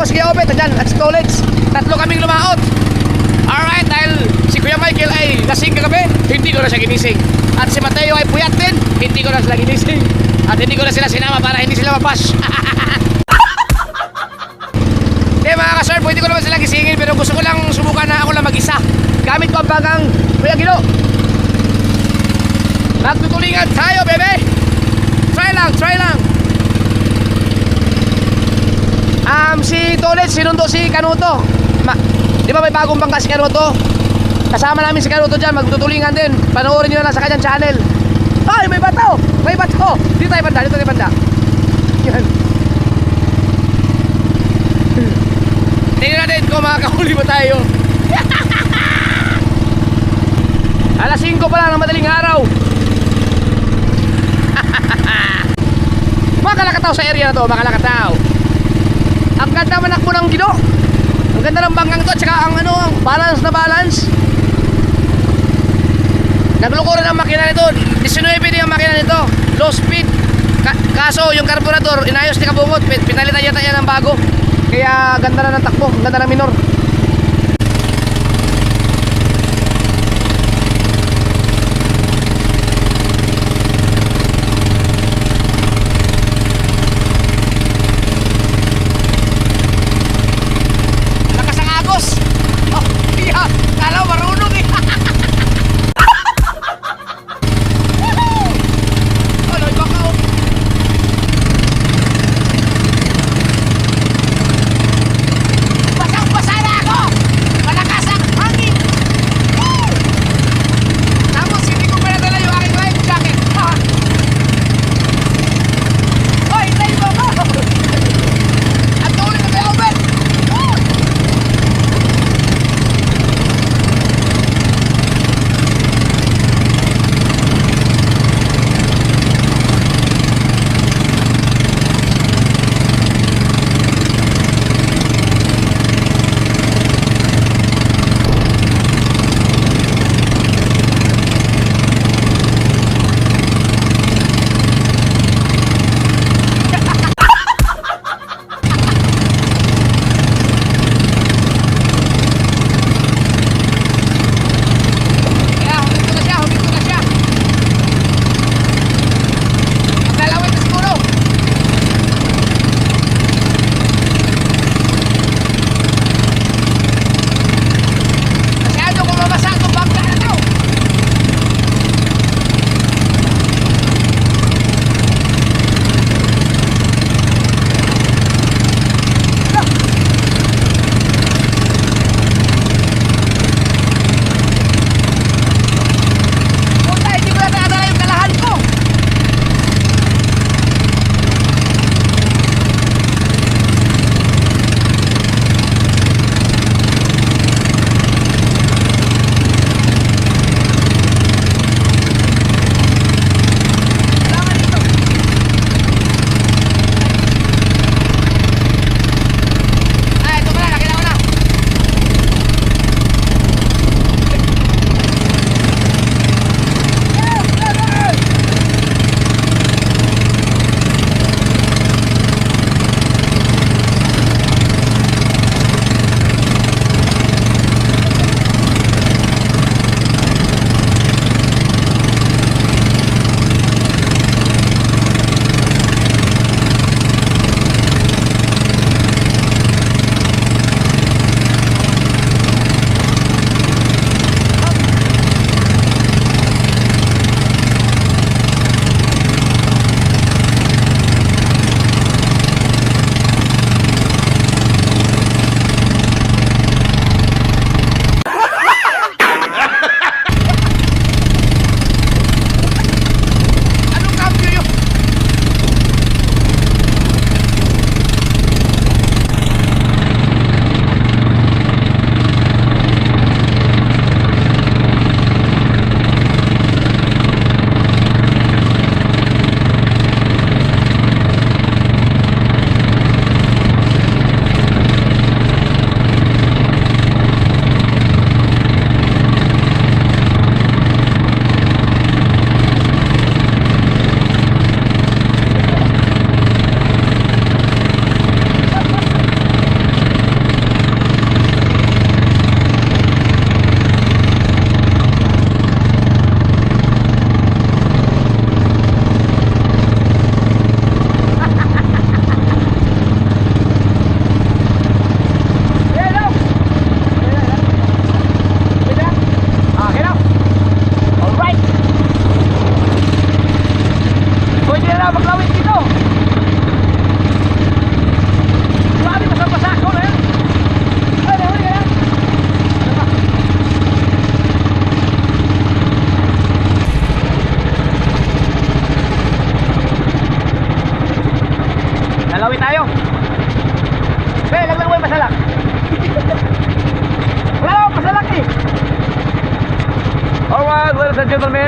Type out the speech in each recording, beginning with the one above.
si Kuya Obet, andyan, at si Tolets. Tatlo kaming lumaot. Alright, dahil si Kuya Michael ay lasing kagabi, hindi ko na siya ginising. At si Mateo ay puyat din, hindi ko na sila ginising. At hindi ko na sila sinama para hindi sila mapash. Okay mga ka-sir, pwede ko naman sila gisingin, pero gusto ko lang subukan na ako lang mag-isa. Gamit ko ang bagang Kuya Gino. Magtutulingan tayo, bebe. Try lang, try lang. Si Tolet, sinundo si Kanuto. Di ba may bagong bangka si Kanuto? Kasama namin si Kanuto dyan, magtutulingan din. Panoorin nyo na lang sa kanyang channel. Ay, may bato! May bato! Dito tayo banda, dito tayo banda. Yan. Tingnan natin kung makakahuli ba tayo. Alas 5 pa lang ng madaling araw. Makalakataw sa area na to, makalakataw. Ang ganda manakbo ng Gino. Ang ganda ng banggang to, at saka ang ano, ang balance na balance. Nagloko rin ang makina nito. 19 din ang makina nito. Low speed. Kaso yung carburetor, inayos ni Kabungot. Pinalitan yata yan ng bago. Kaya ganda na ng takbo, ganda na minor. Lakas ang agos. Oh, iya, kala marunong eh. Oh, loy baka oh. Basang-basa na!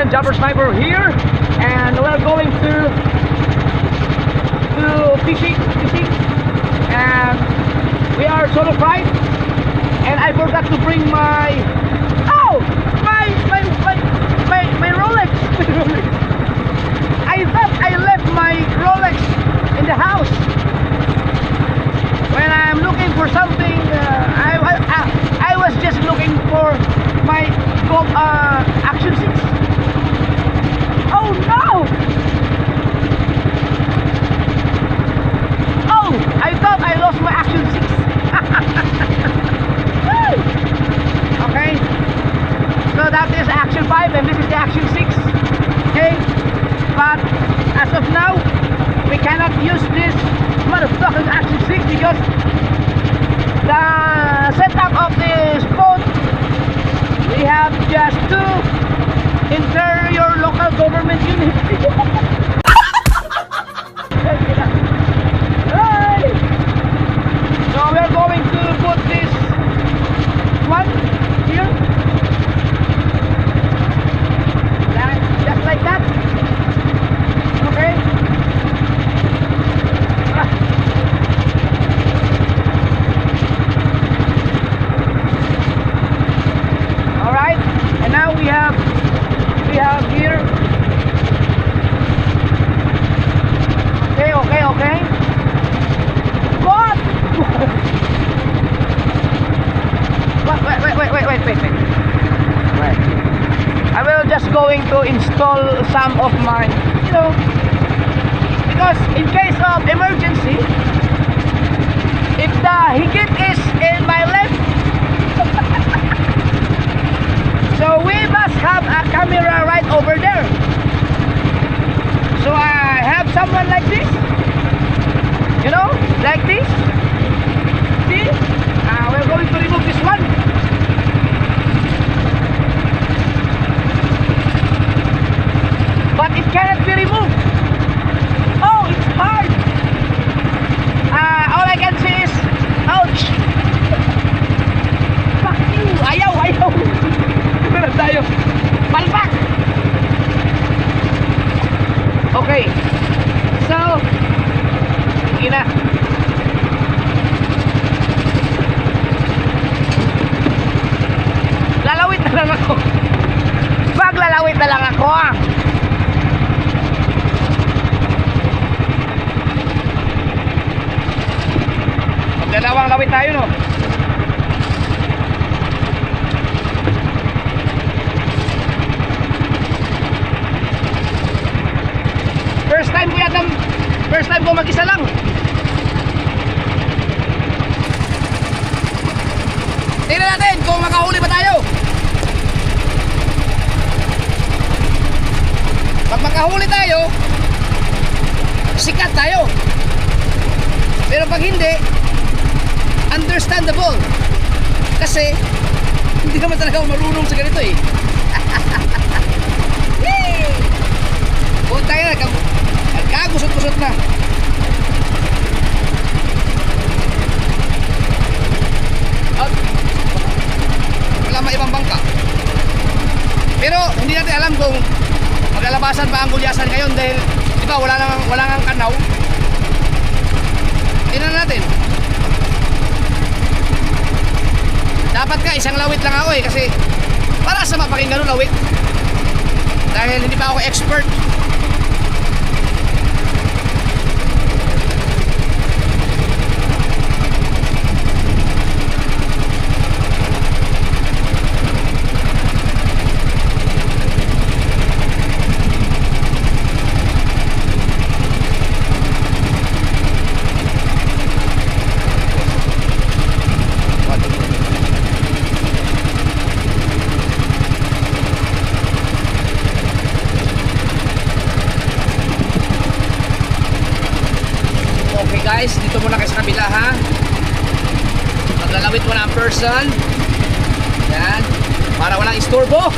again, Jumper Sniper here, and we're going to fishing, and we are solo fried, and I forgot to bring my Rolex. I thought I left my Rolex in the house. When I'm looking for something, I was just looking for my Action 6. Oh no! Oh, I thought I lost my Action 6. Okay, so that is Action 5 and this is the Action 6. Okay, but as of now we cannot use this motherfucking Action 6 because the setup of this boat, we have just 2 interior local government units. Hey! So we are going to put this one here, just like that. Okay. All right, and now we have here. Okay. What? Wait. I will just going to install some of my, because in case of emergency, if the higit is in my left, so we must have a camera right over there. So I have someone like this, like this. See? We're going to remove this one. But it cannot be removed. Oh, it's hard. All I can say is, ouch. Fuck you. Ayaw. Meron tayo. Palpak. Okay. So, sige na. Lalawit na lang ako. Maglalawit na lang ako. Magdalawang lawit tayo, no? First time ko mag-isa lang. Tingnan natin kung makahuli pa tayo. Pag makahuli tayo, sikat tayo. Pero pag hindi, understandable. Kasi hindi naman talaga marunong sa ganito eh. Punta ka na, nagkagusot-gusot na. At wala maibang bangka. Pero hindi natin alam kung maglalabasan ba ang gulyasan ngayon dahil di ba wala nang kanaw. Tingnan natin. Dapat ka isang lawit lang ako eh, kasi para sa mapakinggan ng lawit. Dahil hindi pa ako expert. Guys, dito muna kayo sa kabila ha. Maglalawit muna ang person. Yan. Para walang istorbo.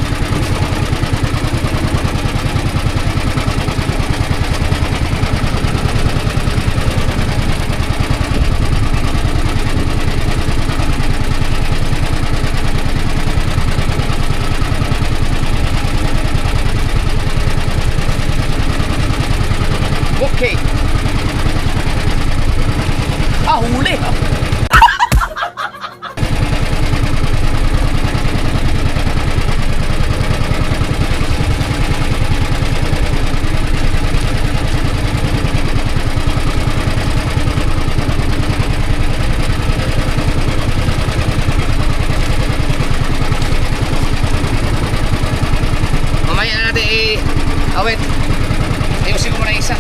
Wait. Ayusin ko muna isa.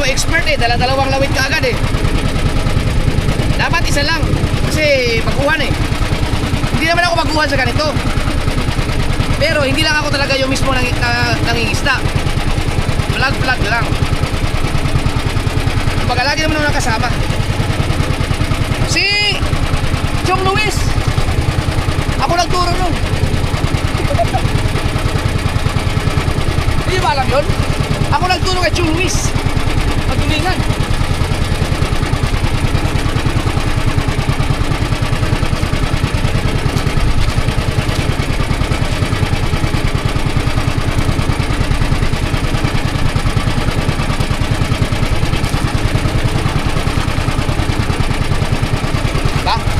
Expert dala-dalawang lawit ka agad dapat isa lang kasi baguhan hindi naman ako baguhan sa ganito pero hindi lang ako talaga yung mismo nangingisda vlog lang kumbaga lagi naman ako nakasama si Chong Luis ako nagturo nun hindi ba alam yun? Ako nagturo kay Chong Luis pagtulingan. Ba?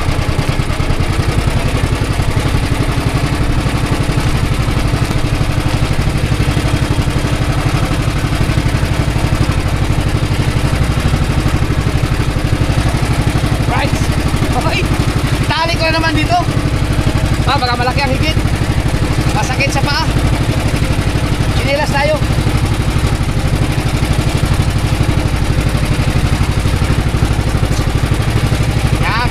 Tali ko na naman dito. Baka malaki ang higit. Masakit sa paa. Sinilas tayo. Yan.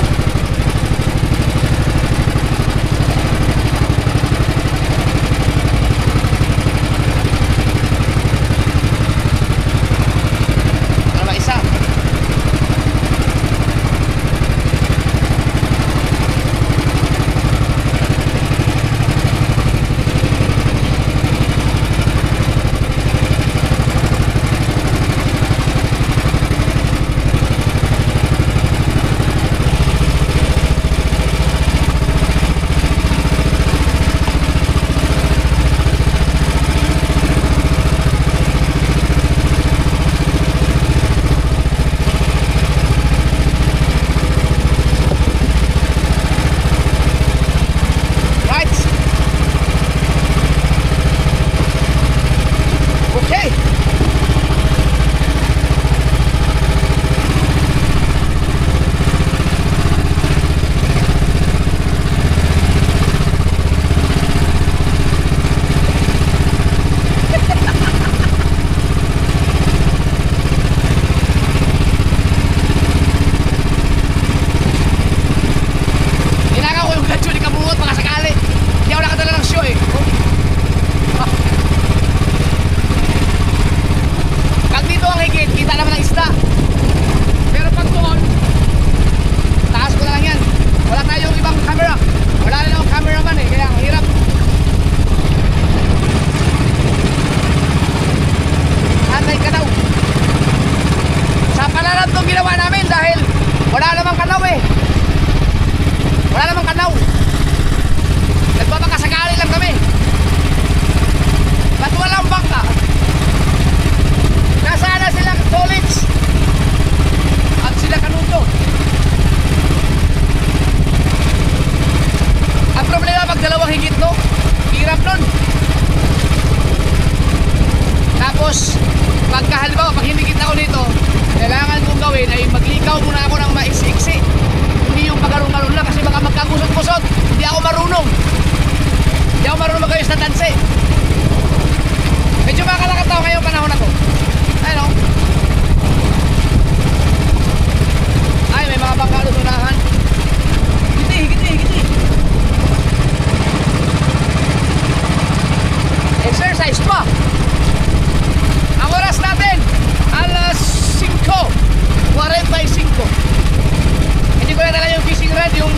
Ano ba isa?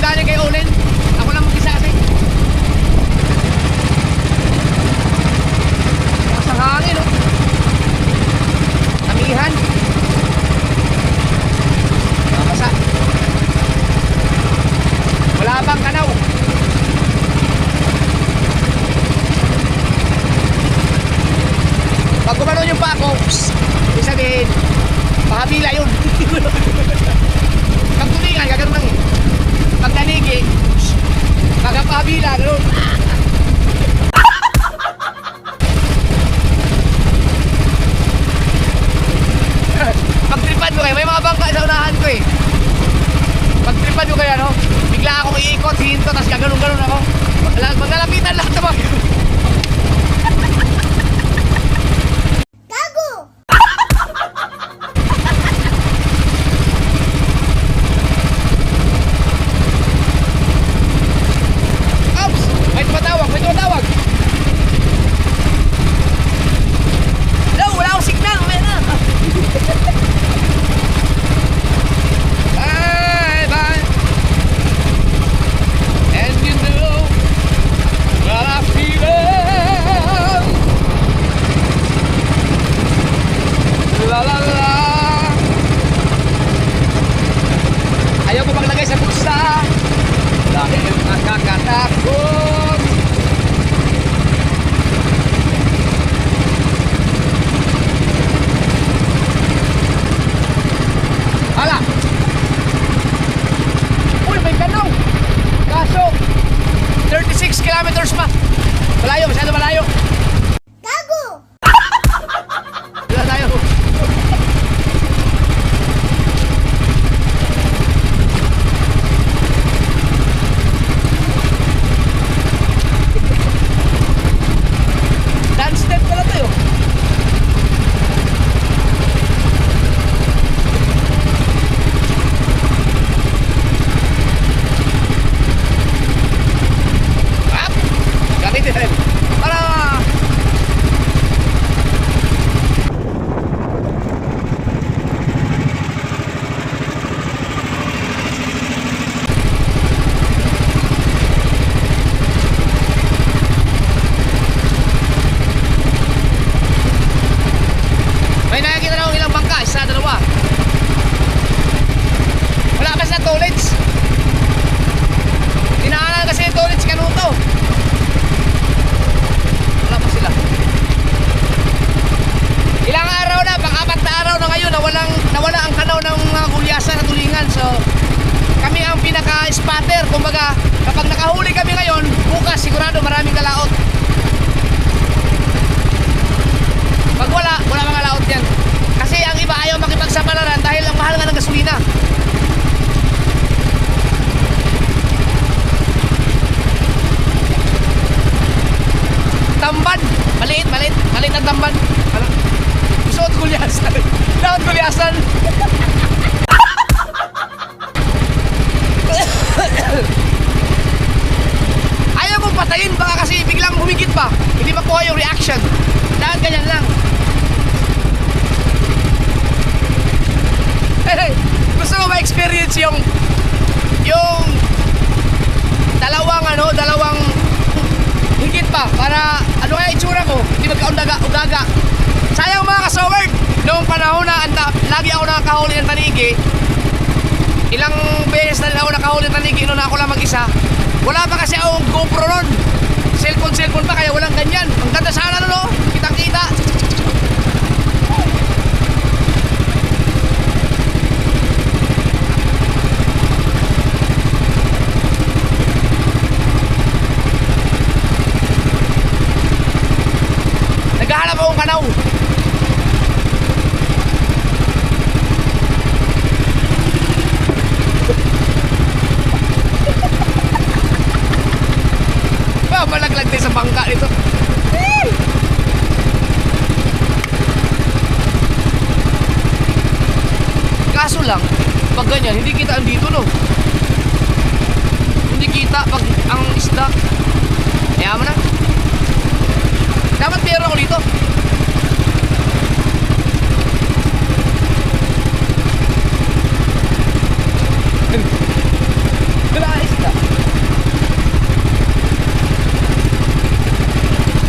galing kay gumanon yung pa ako, ibig sabihin, pahabila yun. Pag tulingan, gagano'n lang eh. Pag nanigi, magpahabila, gano'n. Pagtripan mo kayo, may mga bangka sa unahan ko eh. Pagtripan mo kayo, no? Bigla akong iikot, hinto, tapos gaganon-ganon ako. Maglalapitan lahat naman. Gago! Ops! May tumatawag, may tumatawag. No, wala akong signal, mamaya na. Bye, bye. And you know what I feel. La la la. Ayaw ko maglagay sa bulsa dahil nakakatakot. Hala! Uy, may kanaw! Kaso, 36 kilometers pa. Malayo, masyado malayo. Gago! Wala tayo. Dance step pala tayo. Up! Gamitin rin. Para! May nakikita na akong ilang bangka, isa, dalawa. Wala pa sila toilets. Inaanan kasi yung toilets kanuto. Wala pa sila. Ilang araw na, pang-apat na araw na ngayon nawala ang kanaw ng mga kulyasan na tulingan. So, kami ang pinaka-spotter. Kumbaga, kapag nakahuli kami ngayon, bukas sigurado maraming kalaot. Pag wala mga laot yan. Kasi ang iba ayaw makipagsapalaran dahil ang mahal nga ng gasolina. Tamban, maliit ang tamban. Suot kulyasan. Laot kulyasan. Ayaw kong patayin baka kasi biglang humigit pa. Hindi makuha yung reaction. Dahil ganyan lang. Hey, gusto mo ma-experience yung dalawang higit pa para ano kaya itsura ko, hindi magka-ugaga. Sayang mga kasaward, noong panahon na lagi ako nakakahuli ng tanigi, ilang beses na ako nakahuli ng tanigi noon ako lang mag-isa. Wala pa kasi akong GoPro noon. Cellphone pa kaya walang ganyan. Ang ganda sana no, kitang-kita. Naghahanap akong kanaw. Malaglag din sa bangka nito. Kaso lang, pag ganyan, hindi kita andito no. Hindi kita pag ang isda. Kaya mo na. Dapat meron ako dito. Wala isda.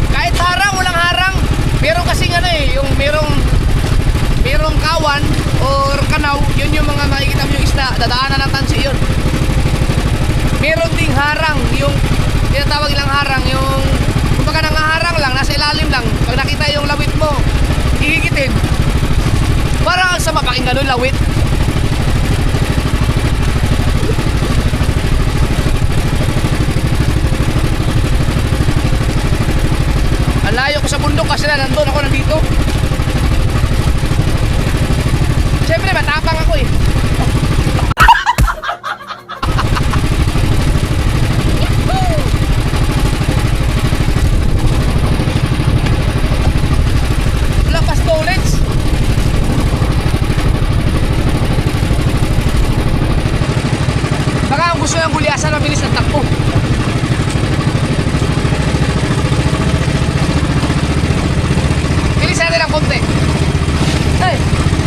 Kahit harang, walang harang. Meron kasing ano eh, yung merong kawan or kanaw, yun yung mga makikita mo yung isda, dadaanan ng tansi yun. Meron ding harang, yung tinatawag ilang harang, yung kumbaga nangaharang lang, nasa ilalim lang. Pag nakita yung lawit mo, Igigitin. Parang sa mapakinggan nun, lawit. Ang layo ko sa bundok kasi na nandun ako nandito. Siyempre, matapang ako eh. Lakas knowledge. Baka ang gusto yung gulyasan, mabilis ng takbo. Bilis natin ang konti. Hey,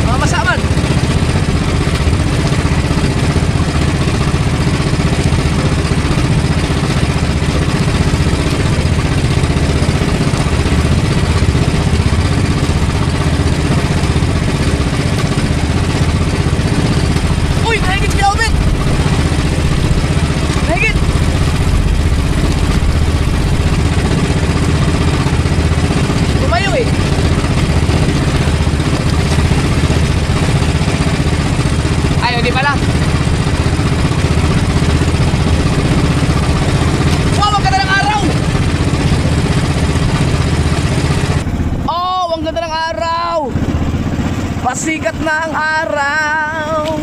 mga masaman. Uy, nahigit si Kelvin. Nahigit. Lumayo eh. Ayaw, di pala. Wow, ang ganda ng araw! Oh, ang ganda ng araw! Pasikat na ang araw!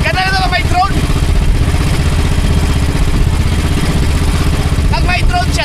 Ganda na ito may drone. Pag may drone siya,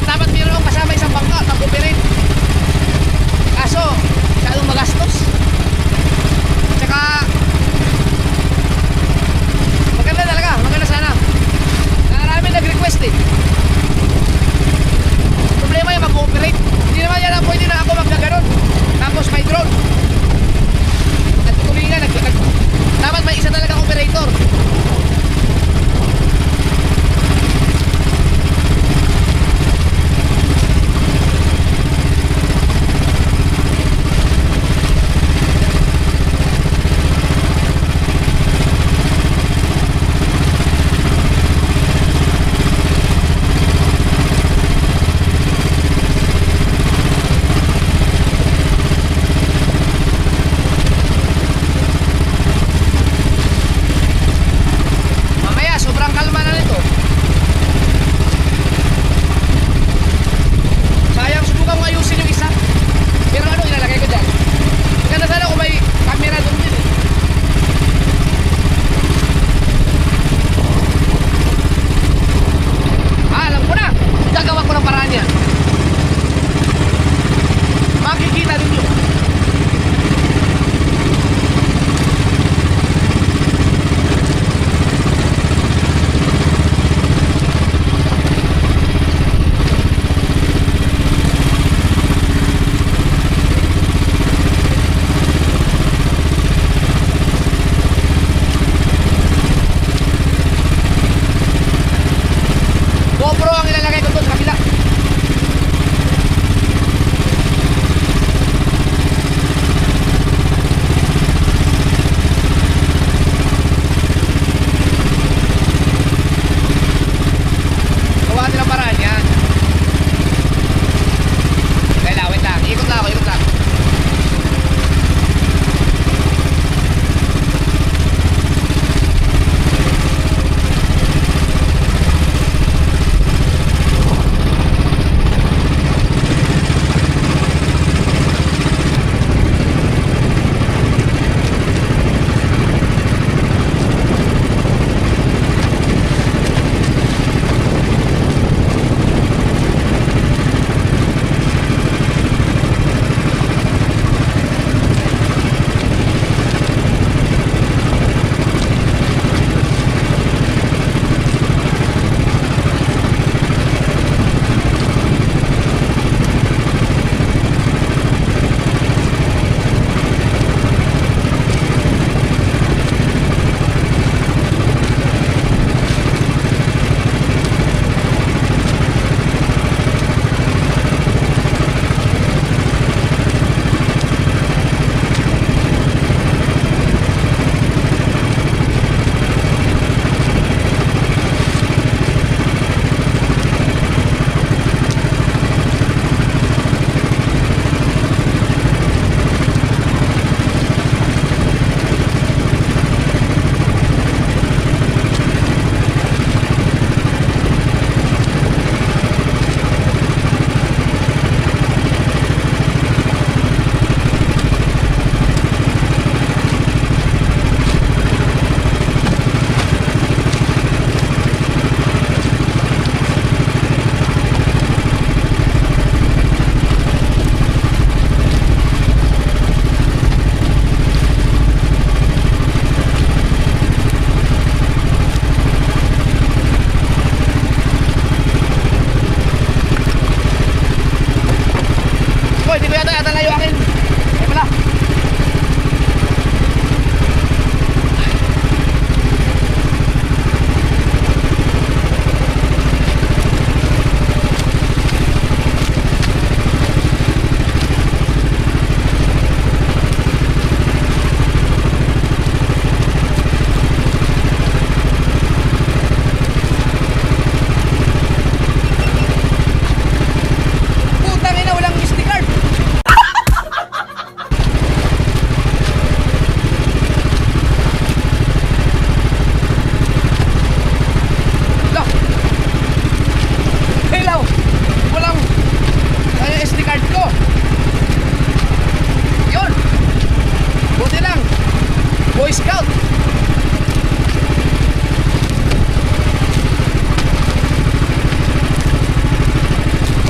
Boy Scout.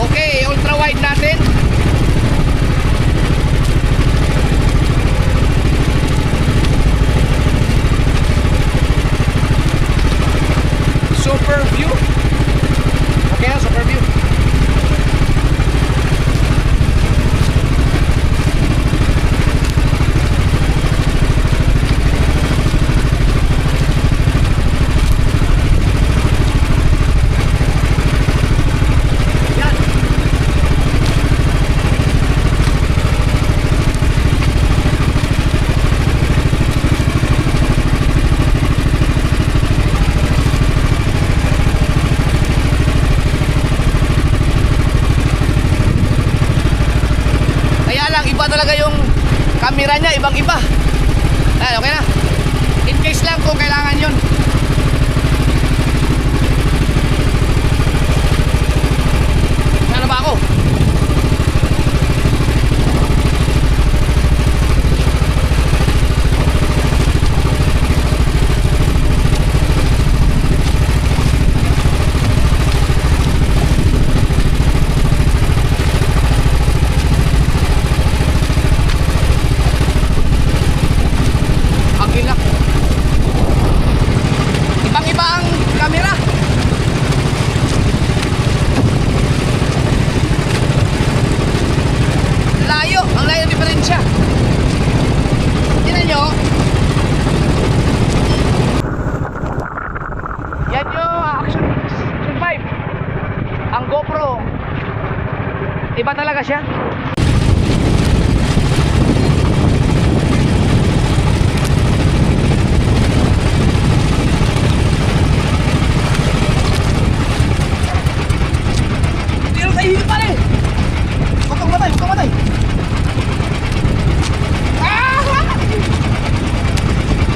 Okay, ultra wide natin. Super view. Okay, super view. Yan. Kaya lang, iba talaga yung camera niya, ibang iba. Ayan, okay na. In case lang kung kailangan yun. Saan na ba ako? Ang gila. Ibang-iba ang camera. Layo, ang layo ng diferensya. Tingnan nyo. Yan yung Action 5. Ang GoPro. Iba talaga siya. Tiro tayo hihil pare. Huwag kang matay, huwag kang matay. Ah!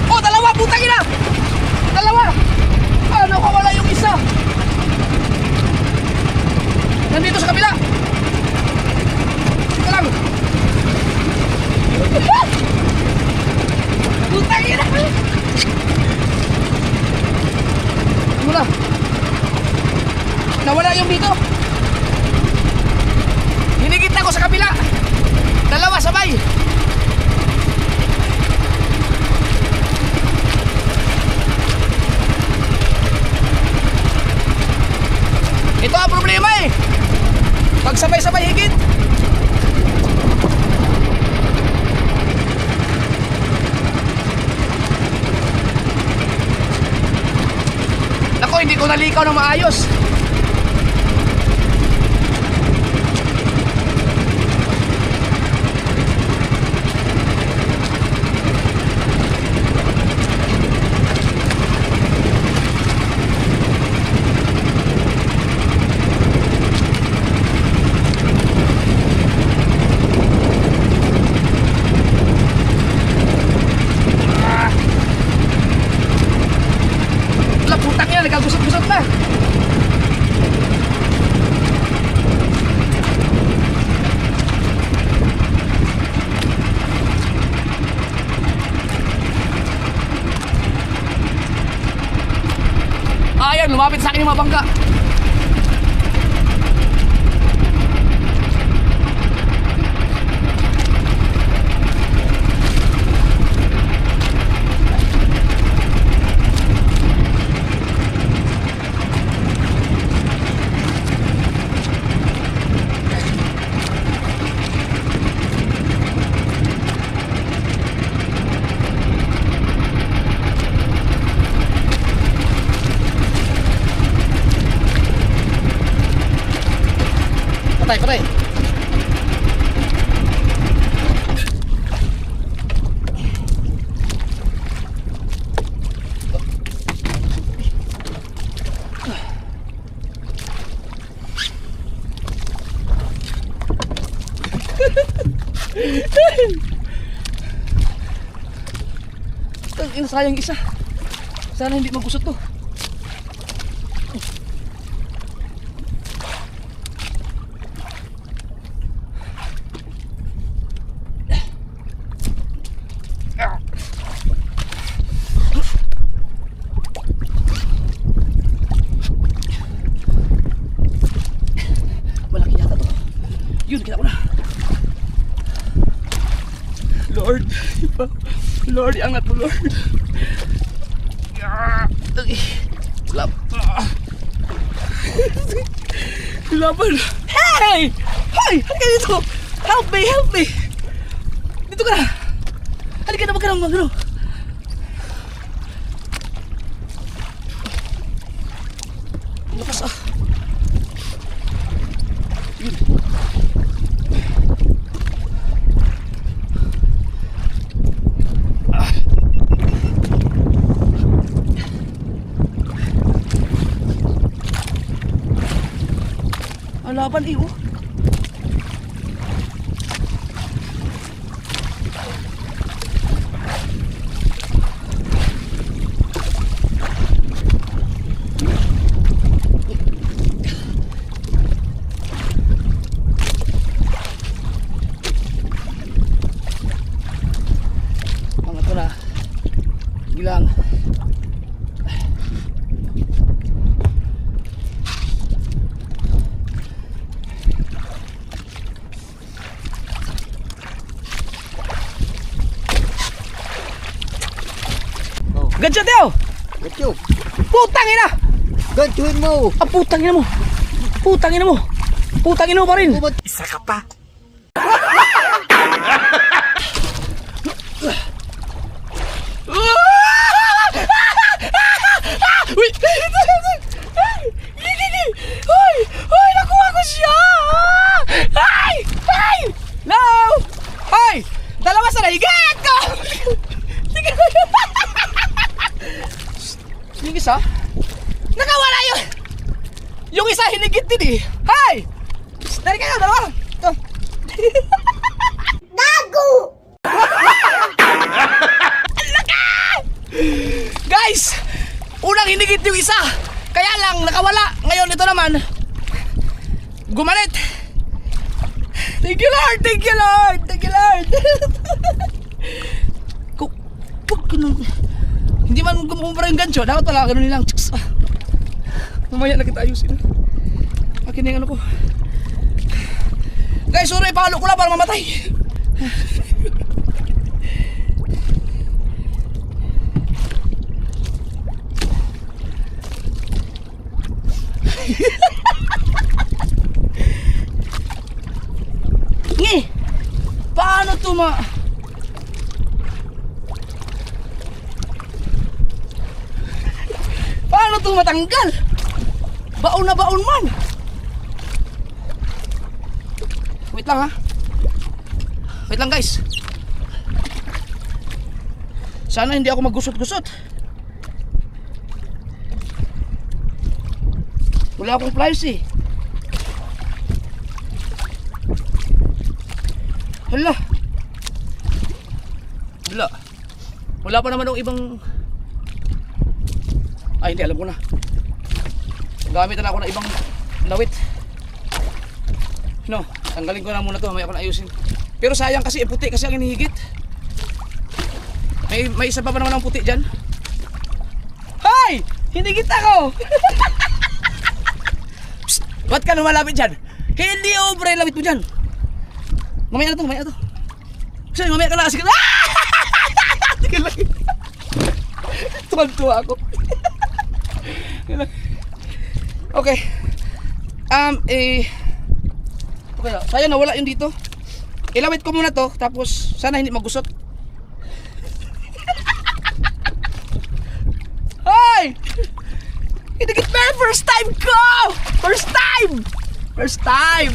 Oh, dalawa, putang ina! Dalawa! Ah, nakawala yung isa. Nandito sa kabila. Ito lang. Putang ina! Mula. Nawala yung dito. Hinigit ako sa kabila. Dalawa sabay. Ito ang problema eh. Pag sabay-sabay higit. Nako, hindi ko nalikaw ng maayos. Wala, putang yan, nagkagusot-gusot na. Ayan, lumapit sa akin yung mga bangka. Patay, patay. Sayang isa. Sana hindi magusot to. Lord, iangat mo, Lord. Laban. Hey! Hey! Halika dito! Help me! Help me! Dito ka na! Halika na, wag ka na magano. Lakas ah. Yun. Laban iyo. Ang ito na. Gilang. Gadyo Teo! Gadyo! Putang ina! Gadyoin mo! Ah, putang ina mo! Putang ina mo! Putang ina mo pa rin! Isa ka pa! Uy! Hoy! Hoy! Nakuha ko siya! Ay! Ay! No! Hoy! Dalawa sa naigat ko! Yung isa? Nakawala yun! Yung isa hinigit din eh! Hay! Dari kayo, dalawa! Ito! Gago! Guys! Unang hinigit yung isa! Kaya lang, nakawala! Ngayon ito naman gumalit! Thank you Lord! Thank you Lord! Thank you Lord! Hindi man gumumpara yung gancho. Dapat pala ganun nilang. Mamaya na kita ayusin. Akin na yung ano ko. Guys, sorry, pahalo ko lang para mamatay. Ngi! Paano to Paano ito matanggal? Baon na baon man. Wait lang ha. Wait lang guys. Sana hindi ako maggusot-gusot. Wala akong pliers eh. Hala. Wala. Wala pa naman ng ibang. Ay, hindi, alam ko na. Gamit na ako ng ibang lawit. No, tanggalin ko na muna to, mamaya ko na ayusin. Pero sayang kasi, puti kasi ang inihigit. May isa pa naman ang puti dyan. Hay! Hinigit ako! Psst, ba't ka lumalapit dyan? Hindi obre, lapit mo dyan. Mamaya na to. Kasi mamaya ka na kasi. Sige lang. Tuwan-tuwa ako. Okay. Okay na. Sayang nawala yun dito. Ilawit ko muna to. Tapos sana hindi magusot. Hoy! Hinigit na yun! First time ko! First time!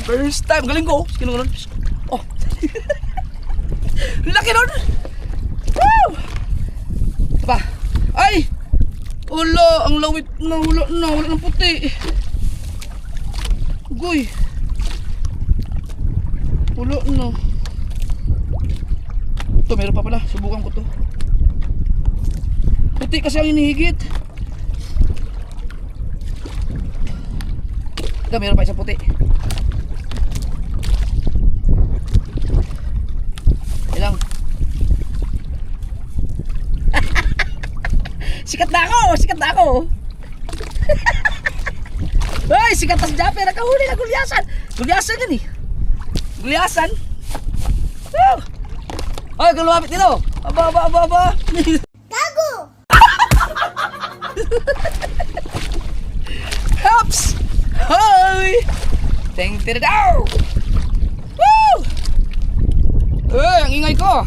Galing ko. Sige na ganun. Oh! Laki nun! Woo! Aba! Ay! Wala! Ang lawit na! Wala ng puti! Ugoy! Wala na! Ito, meron pa pala. Subukan ko to. Puti kasi ang hinihigit. Ito, meron pa isang puti. Ilang. Sikat na ako. Ay, sikat na si Japper. Nakahuli na gulyasan. Gulyasan yan eh. Gulyasan. Woo! Ay, kalumapit dito. Aba. Gago! Hops! Hoy! Teng daw! Woo! Uy, ang ingay ko.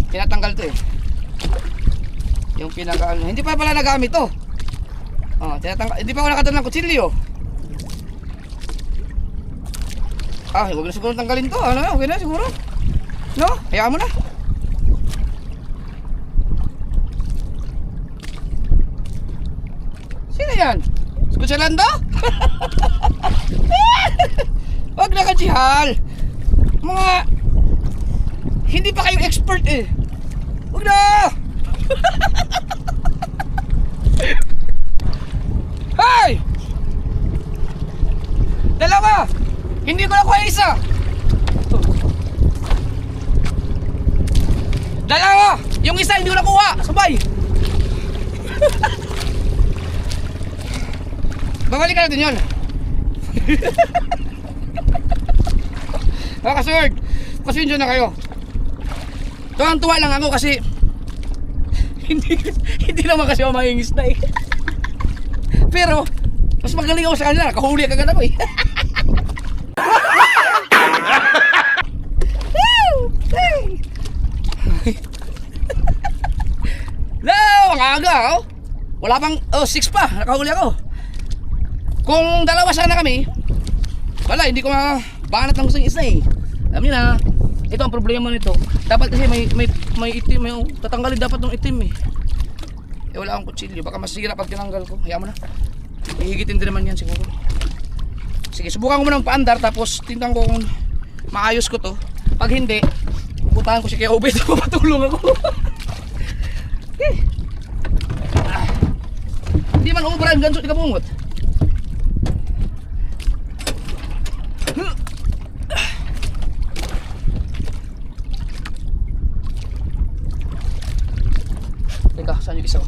Tinatanggal to eh. Yung pinaka ano. Hindi pa pala nagamit to. Oh, tinatanggal. Hindi pa ako nakatala ng kutsilyo. Ah, huwag na siguro tanggalin to. Ano, okay na siguro. No? Hayaan mo na. Sino yan? Skutsalando? Huwag na kajihal. Mga hindi pa kayo expert eh. Huwag na. Hey! Dalawa! Hindi ko nakuha isa! Dalawa! Yung isa hindi ko nakuha! Sabay! Babalik ka natin yun! Mga kasword! Pasensya na kayo! Tuwang-tuwa lang ako kasi hindi naman kasi ako mangingisda eh. Pero mas magaling ako sa kanila, nakahuli agad ako eh. No, ang aga oh. Wala pang 6 pa, nakahuli ako. Kung dalawa sana kami, wala, hindi ko mabanat ng gustong isda eh. Alam niyo na, ito ang problema nito. Dapat kasi may itim, may tatanggalin dapat ng itim eh. Eh wala akong kutsilyo, baka masira pag tinanggal ko. Hayaan mo na. Ihigitin din naman yan siguro. Sige, subukan ko muna ng paandar tapos tingnan ko kung maayos ko to. Pag hindi, puputahan ko si Kuya Obet, papatulong ako. Hindi man umubra yung ganso di kabungot. Teka, saan yung isa ko?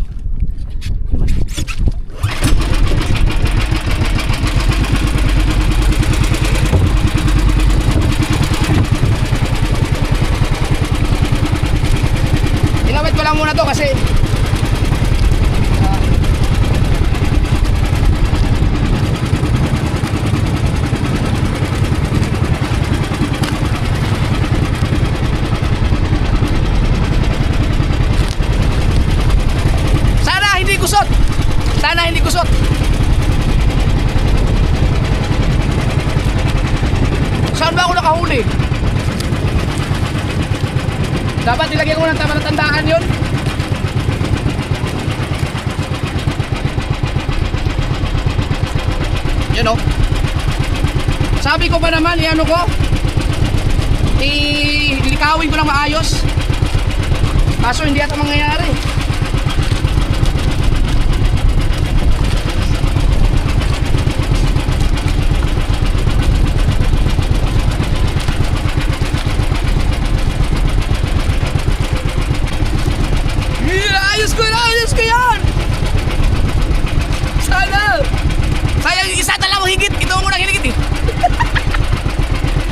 Ilawit ko lang muna to kasi sana hindi kusot. Saan ba ako nakahuli? Dapat ilagyan ko ng tama ng tandaan yun. Yan o. Sabi ko pa naman, ano ko, ilikawin ko lang maayos. Kaso hindi ata mangyayari. Ayos ko yan! Sana! Sayang yung isa, dalawang higit. Ito mo nang hinigit eh.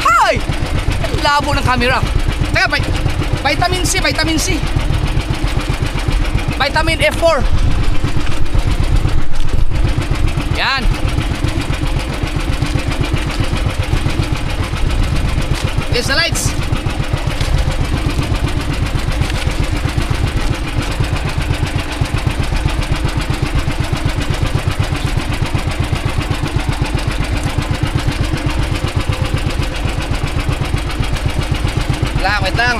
Hi! Labo ng camera. Teka, vitamin C. Vitamin F4. Yan. Here's the lights. Wait lang.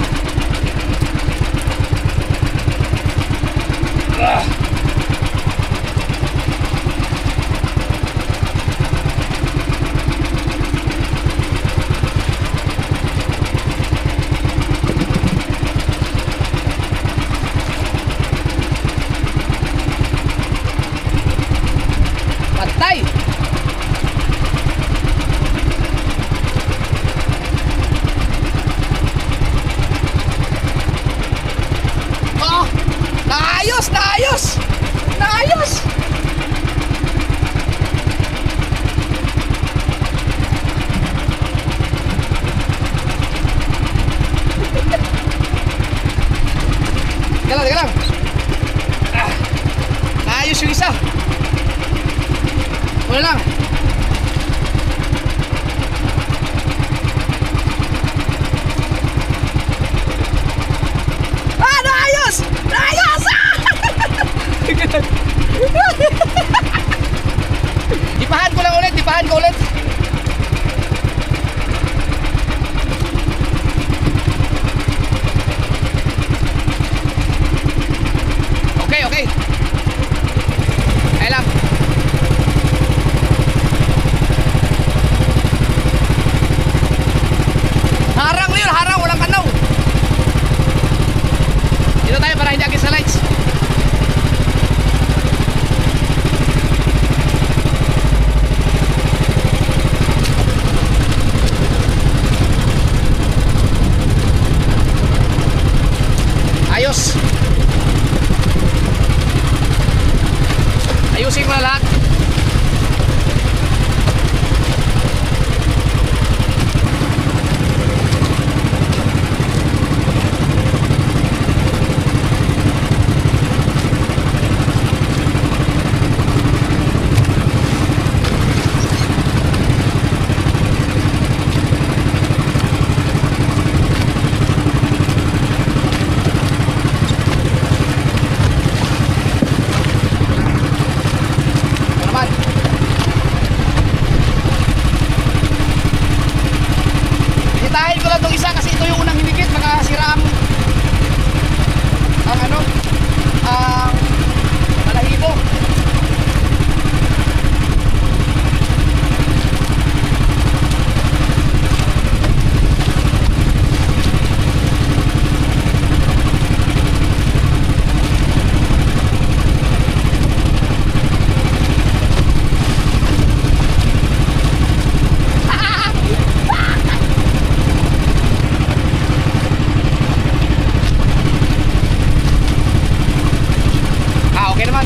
Patay. Naayos! yung isa kasi ito yung unang hinigit, makasira ang ano, ang balahibo. Okay naman.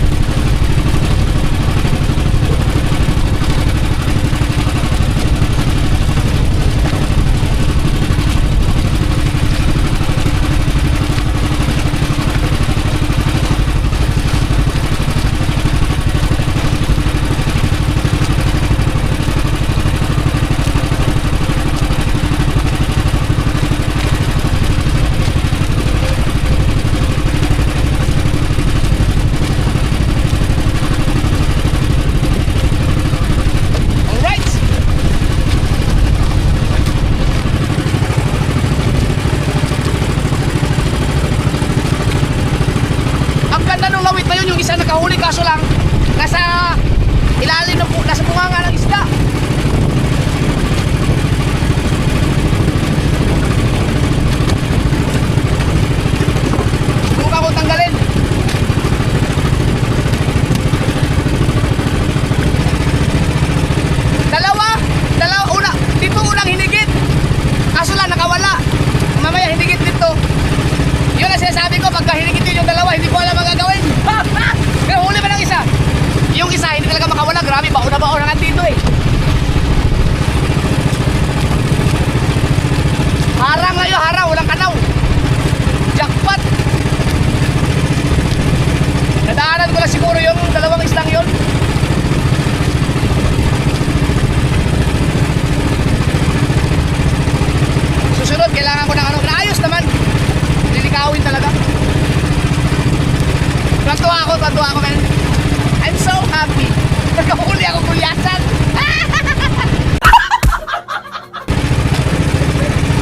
Alright. Ang ganda nung lawit na yun, yung isa nakahuli kaso lang nasa ilalim ng nasa bunganga ng isda. Suka ko tanggalin. Dalawa, una, dito unang hinigit. Kaso lang nakawala. Mamaya hinigit dito. Yun ang sinasabi ko, pagka hinigit yun yung dalawa, hindi ko alam ang gagawin. Pero huli ba ng isa? Yung isa, hindi talaga makawala. Grabe, baon na baon na dito eh. Harang ngayon, harang, walang kanaw. Jackpot. Nadaanan ko lang siguro yung dalawang islang yun. Susunod, kailangan ko ng ano. Naayos naman. Lilikawin talaga. Tuwa ako ngayon. I'm so happy. Nakahuli ako kulyasan.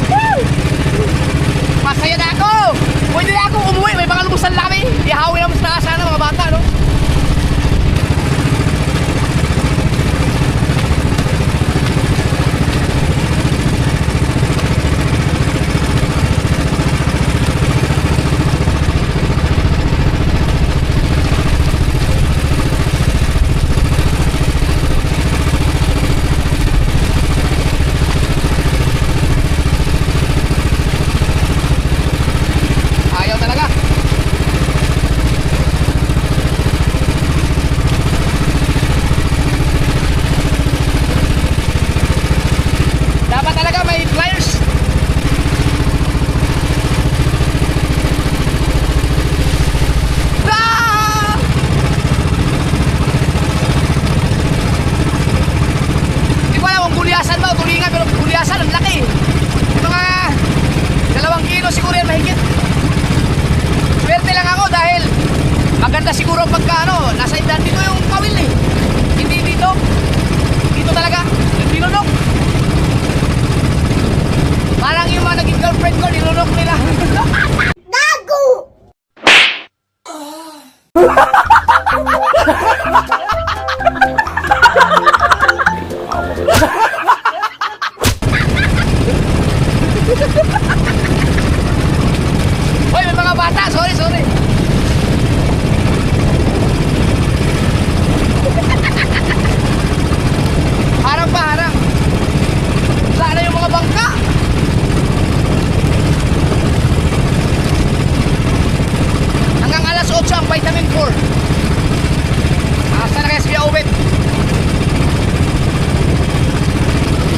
Woo! Masaya na ako. Pwede na ako umuwi. May mga lumusan lami. Ihawi naman sa sana mga bata, no? Ayaw talaga. Dapat talaga may pliers. Ah! Di ko alam kung gulyasan ba o tulingan, pero gulyasan ang laki. Mga 2 kilo siguro yan mahigit. Swerte lang ako dahil maganda siguro pagka ano, nasa edad dito yung kawil eh. Hindi dito. Dito talaga. Yung binunok. Parang yung mga naging girlfriend ko, nilunok nila. Hoy, may mga bata. Sorry. Harang pa, harang. Sana yung mga bangka. Hanggang alas 8 ang vitamin 4. Asa na kaya si Kuya Obet?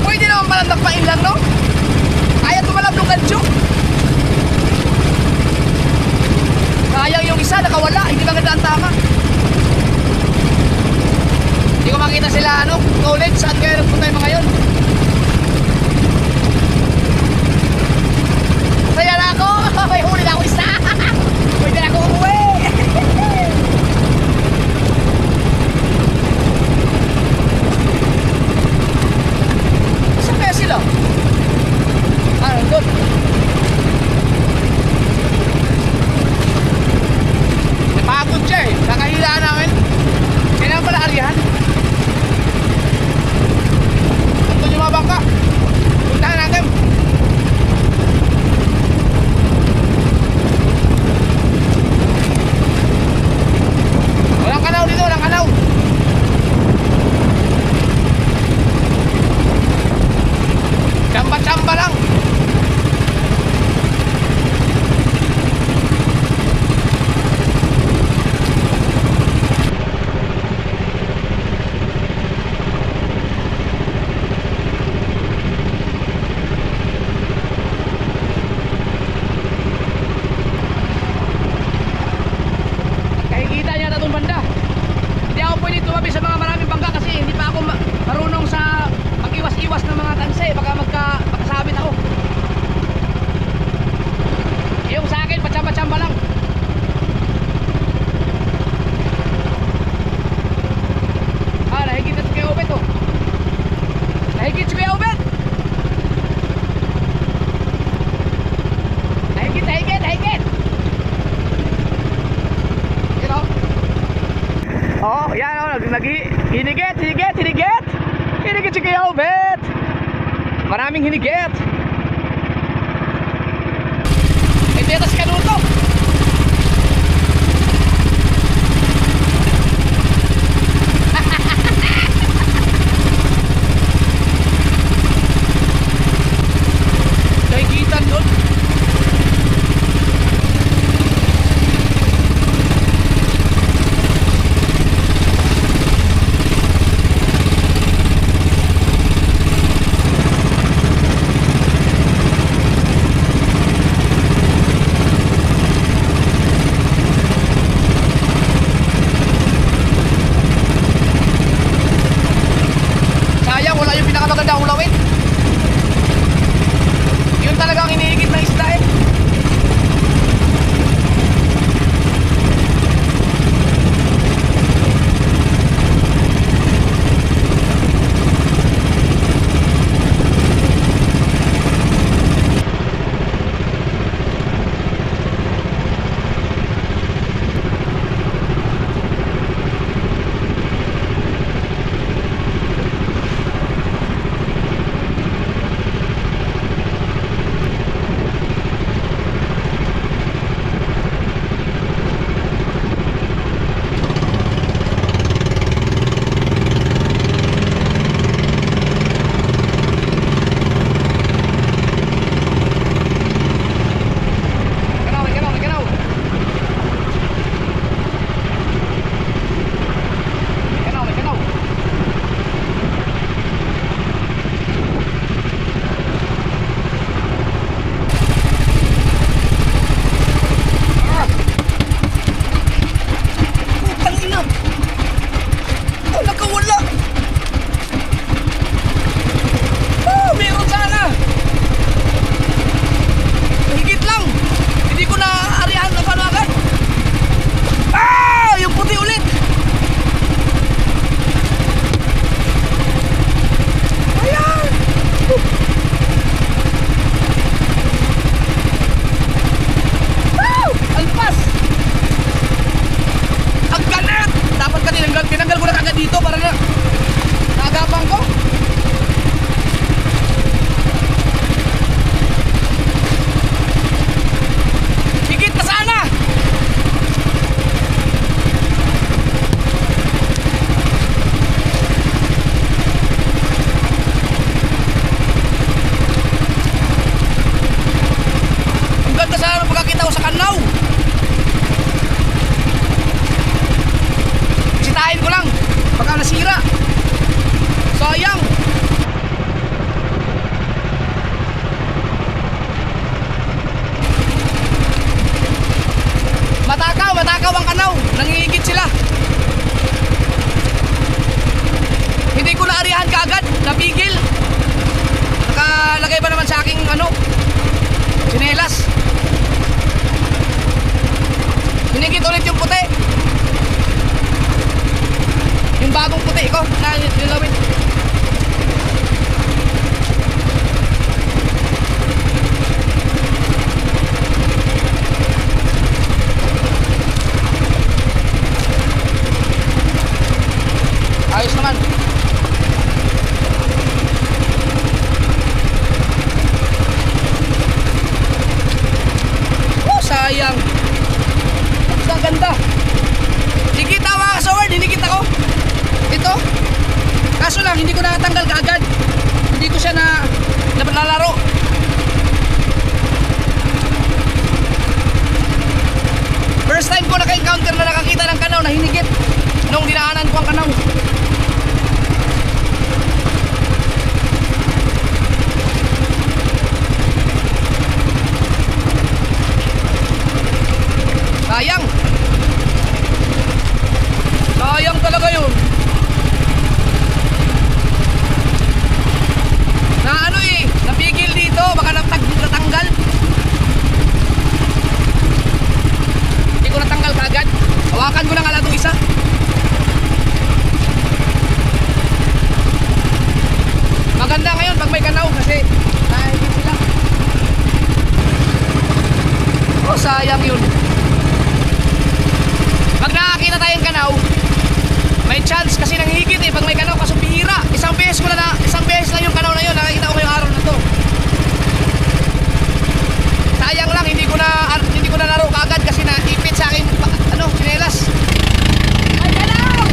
Pwede naman palang nagpain lang, no? Kaya tumalab ng gancho. Sayang yung isa, nakawala. Hindi maganda ang tama. Hindi ko makita sila, ano, ulit. Saan kayo nagpunta yung mga yun? Saya na ako. May huli na ako isa. Pwede na ako umuwi. Saan kaya sila? Ah, nandun. Hinigit. Hinigit si Kuya Obet. Maraming hinigit. Ito yata si Kanuto. Nahigitan doon. Sayang, wala yung pinakamaganda ulawin. Yun talaga ang iniigit na isda eh. Tinanggal ko na kagad dito para na naagapang ko. Higit pa sana. Ang ganda sana ng pagkakita ko sa kanaw. Sitahin ko lang, baka nasira. Sayang. Matakaw ang kanaw. Nangingigit sila. Hindi ko naarihan kaagad, napigil. Nakalagay ba naman sa aking sinelas. Hinigit ulit yung puti. Yung bagong puti ko na nilawin. Ayos naman. Oh, sayang. Ang ganda. Sige, tawa ka sa word. Hinigit ako. Ito. Kaso lang, hindi ko natanggal kaagad. Hindi ko siya nalalaro. First time ko naka-encounter na nakakita ng kanaw na hinigit nung dinaanan ko ang kanaw. Sayang. Sayang talaga yun. Napigil dito, baka natanggal. Hindi ko natanggal kaagad. Hawakan ko na nga lang itong isa. Maganda ngayon pag may kanaw kasi nahihigit sila. Oh, sayang yun. Pag nakakita tayong kanaw, May chance kasi nanghigit eh pag may kanaw, kaso bihira. Isang beses lang yung kanaw na yun, nakikita ko ngayong araw na to. Sayang lang, hindi ko na laro kaagad kasi naipit sa akin tsinelas. Ay, kanaw!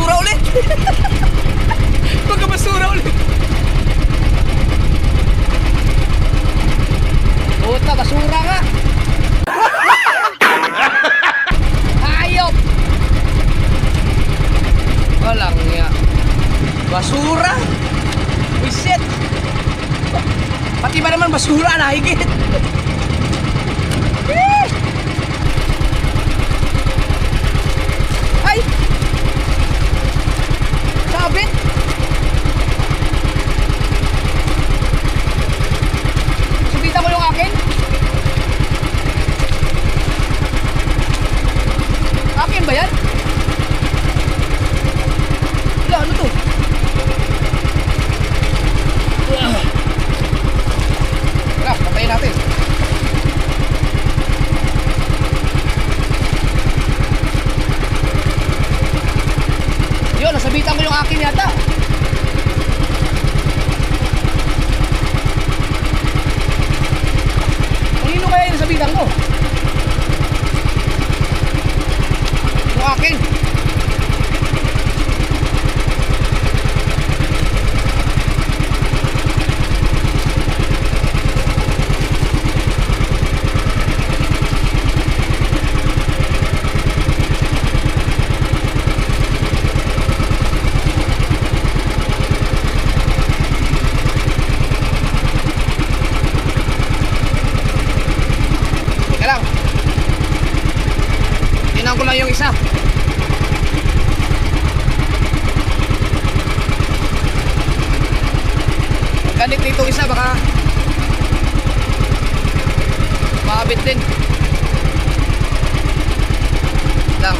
basura ulit. Magkabasura ulit. Puta, basura nga. Hayop. Walang nga. Basura. Uy, shit. Pati ba naman basura na higit? Ay! Sabit! Subitan mo yung akin? Akin ba yan? Wala, ano to? Wala, patayin natin. Yun, nasabitan ko yung akin yata. Kanino kaya yung nasabitan ko? Yung akin. Teka lang. Tingnan ko lang yung isa. Ganit dito isa, baka makabit din lang.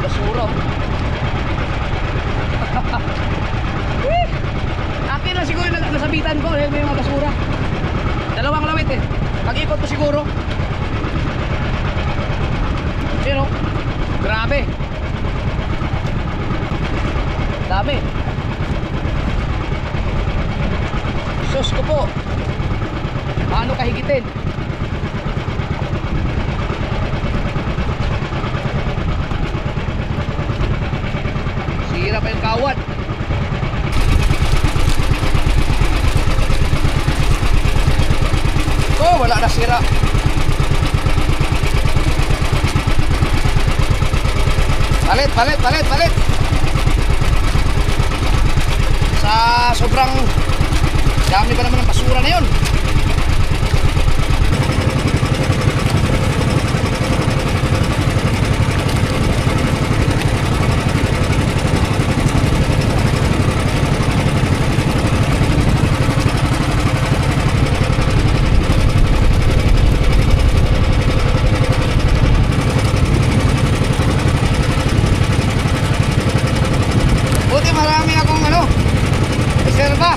Basura. Akin lang siguro yung nasabitan ko dahil may mga basura. Dalawang lawit eh. Pag-ikot ko siguro. Sino? Grabe. Dami. Sus ko po. Paano kahigitin? Sira pa yung kawad. Oh, wala na sira. Palit. Sa sobrang dami pa naman ng basura na yun. Buti marami akong reserva.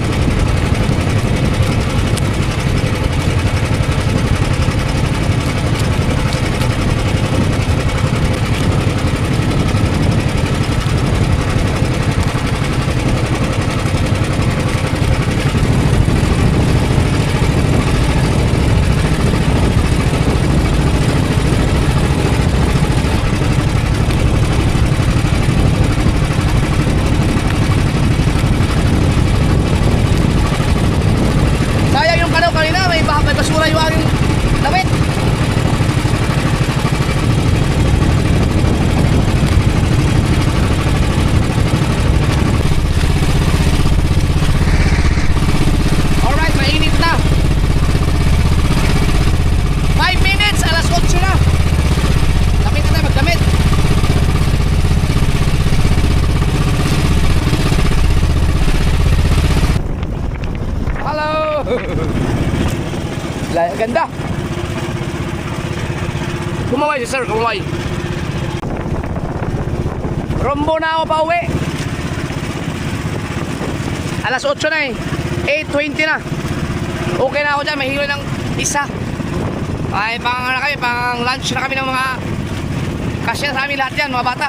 May basura yung aking lawit. Alright, mainit na. 5 minutes, alas 8 na. Damit na tayo, magdamit. Hello. Ganda. Kumaway si sir, kumaway. Rombo na ako pa uwi. Alas 8 na eh. 8:20 na. Okay na ako dyan, may hilo ng isa. Ay, pang lunch na kami ng mga kasya sa amin lahat yan, mga bata.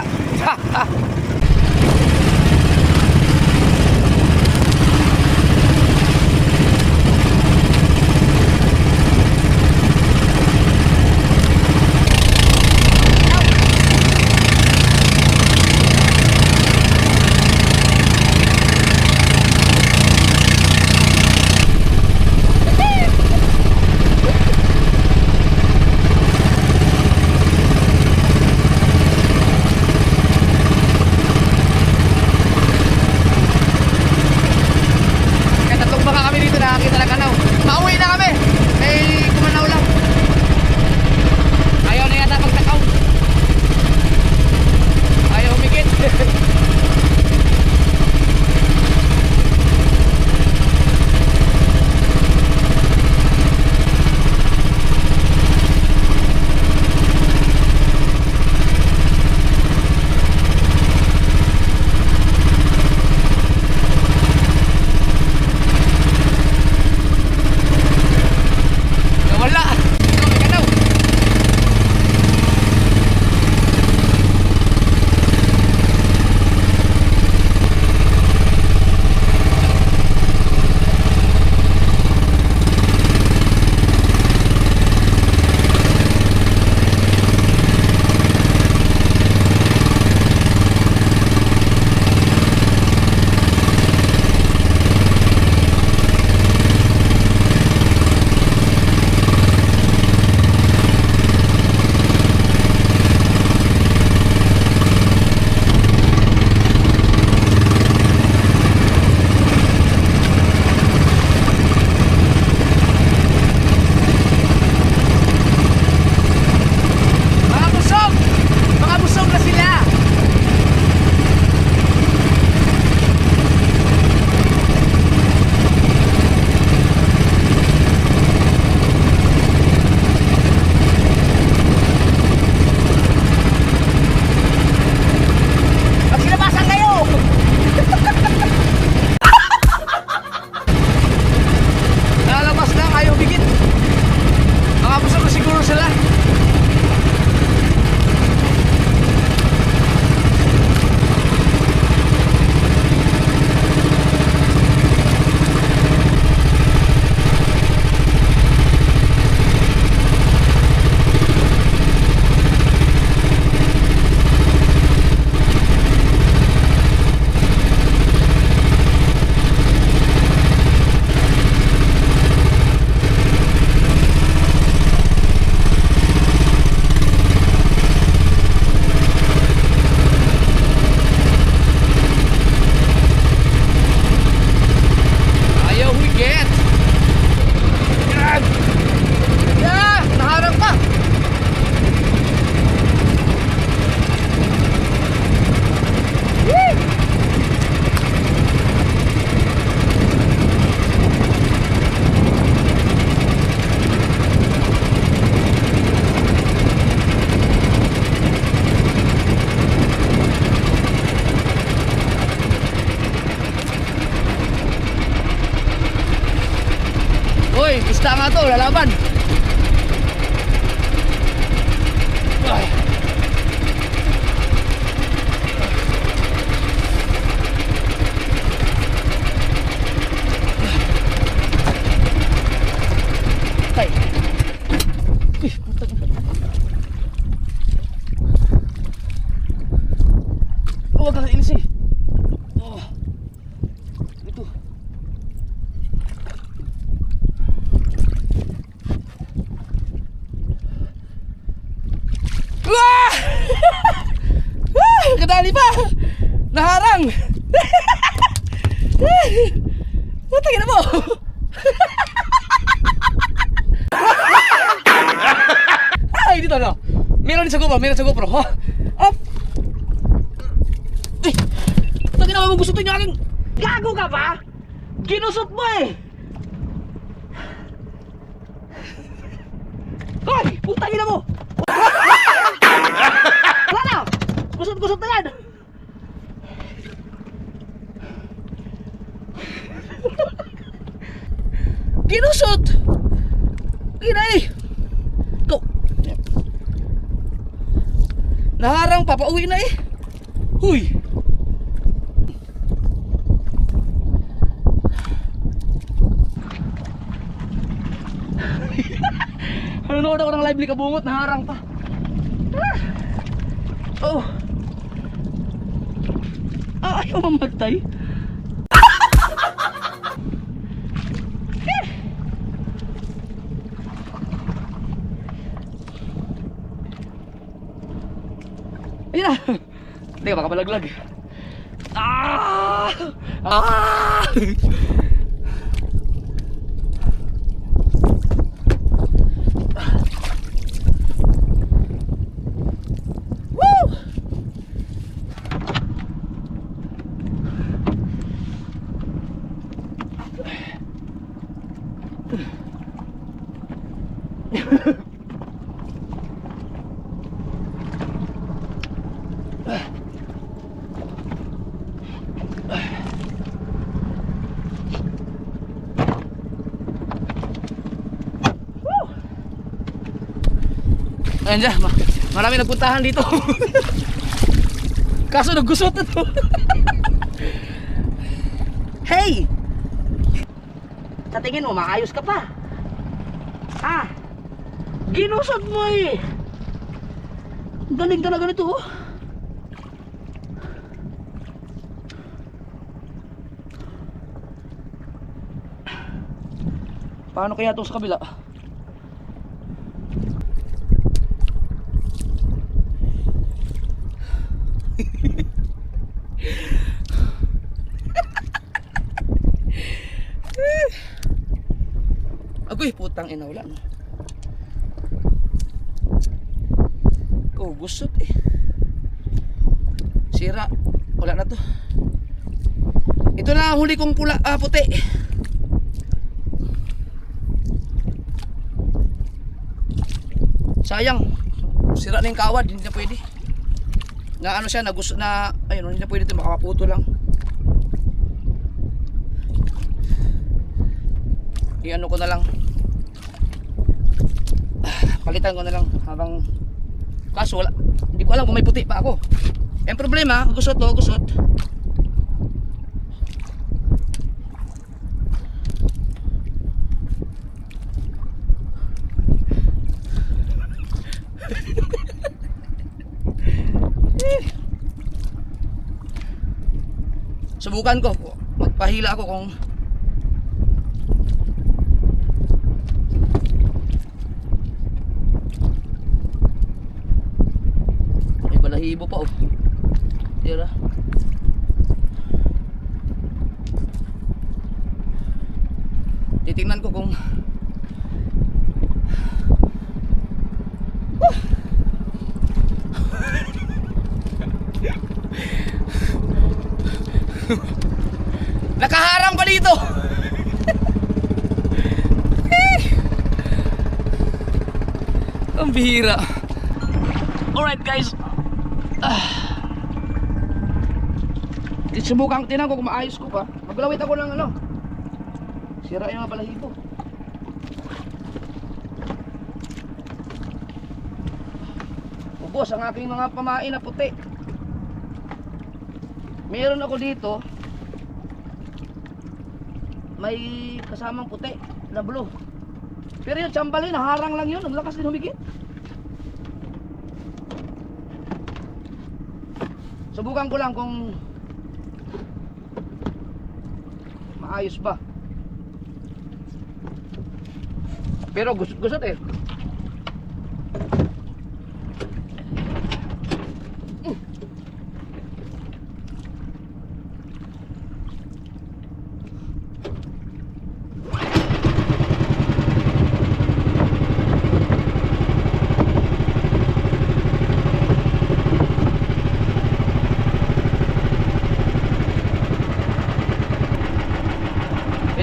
mga to, lalaban. Ay. Ay. Uy, putang ina. Oh, wag kang ilis eh. Oh. Ito. Wah! Kadali pa! Naharang! Putang ina mo! Ay, dito no. Meron din sa GoPro, meron sa GoPro. Ha? Up. Eh. Putang ina mo, gusto to niya aking. Gago ka ba? Ginusot mo eh. Hoy, putang ina mo. Wala na. Gusot-gusot na yan. Ginusot. Ginay. Go. Naharang pa, pauwi na eh. Huy. Nanonood ako ng live ni Kabungot, naharang pa. Oh. Ayaw mamatay. Ayun na. Teka, baka malaglag. Ah! Ah! Woo! Ayan dyan, marami nagpuntahan dito. Kaso naggusot na to. Hey! Sa tingin mo, maayos ka pa. Ha? Ginusot mo eh. Galing talaga nito oh. Paano kaya ito sa kabila? Agoy, putang ina, wala no. Oh, gusot eh. Sira, wala na to. Ito na ang huli kong pula, puti. Sayang, sira na yung kawad, hindi na pwede. Na ano siya, nagusto na, ayun, hindi na pwede ito, makakaputo lang. I-ano ko na lang, palitan ko na lang habang, kaso wala, hindi ko alam kung may puti pa ako. Yung problema, gusot to, gusot. Subukan ko, magpahila ako kung may balahibo pa oh. Tira. Titingnan ko kung nakaharang pa dito. Ang bihira. Alright guys, subukan, tinan ko kung maayos ko pa. Maglawit ako ng ano, sira yung mga balahibo. ubos ang aking mga pamain na puti. Meron ako dito, may kasamang puti na blue. Pero yung chambalin, harang lang yun, ang lakas din humigit. Subukan ko lang kung maayos ba. Pero gusot eh.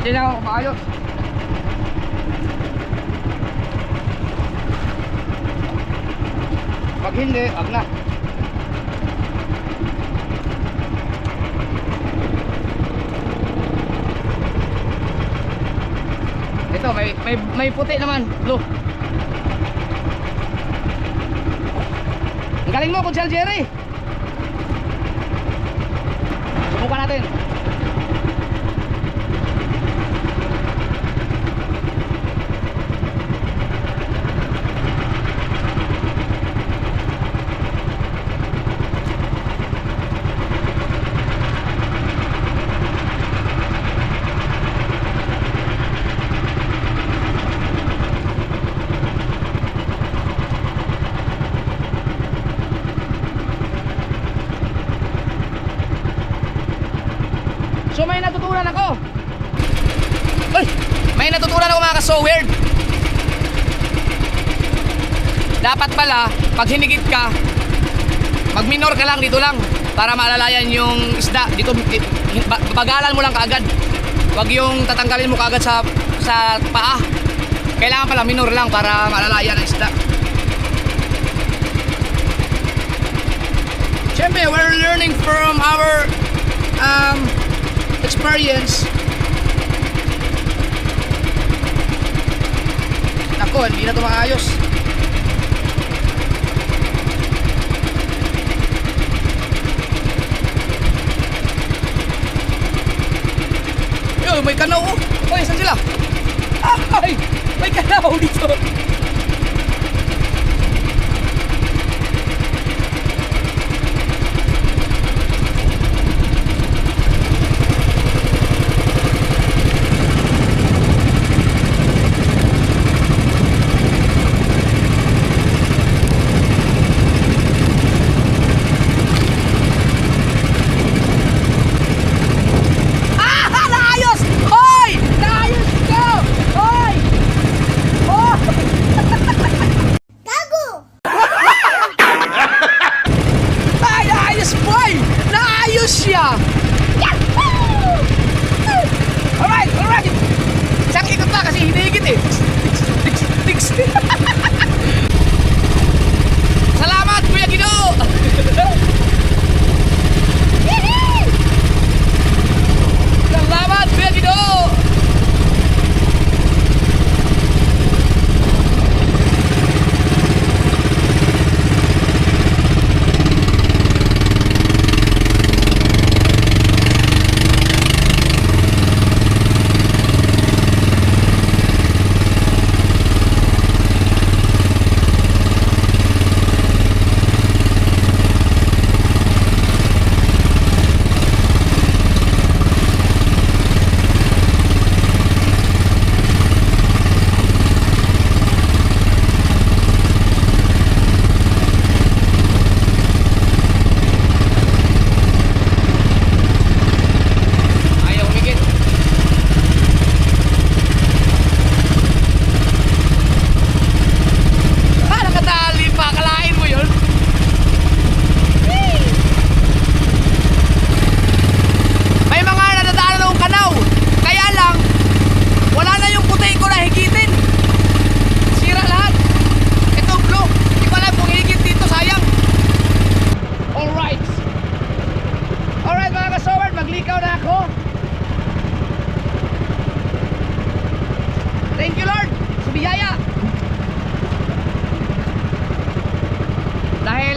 Hindi na ako maayos. Pag hindi, wag na. Ito, may puti naman, blue. Ang galing mo, Kunsel Jerry. Subukan natin. So may natutunan ako. Ay, may natutunan ako mga ka-sowerd. Dapat pala, pag hinigit ka, mag-minor ka lang dito lang para maalalayan yung isda. Dito, bagalan mo lang kaagad. Wag yung tatanggalin mo kaagad sa paa. Kailangan pala minor lang para maalalayan ang isda. Siyempre, we're learning from our experience. Nako, hindi na ito maayos. Yo, may kanaw oh. Hoy, saan sila? Ay, may kanaw dito. Siya. Alright, alright. Isang ikot pa kasi hinigit eh. Salamat, Kuya Guido. Salamat, Kuya Guido. Dahil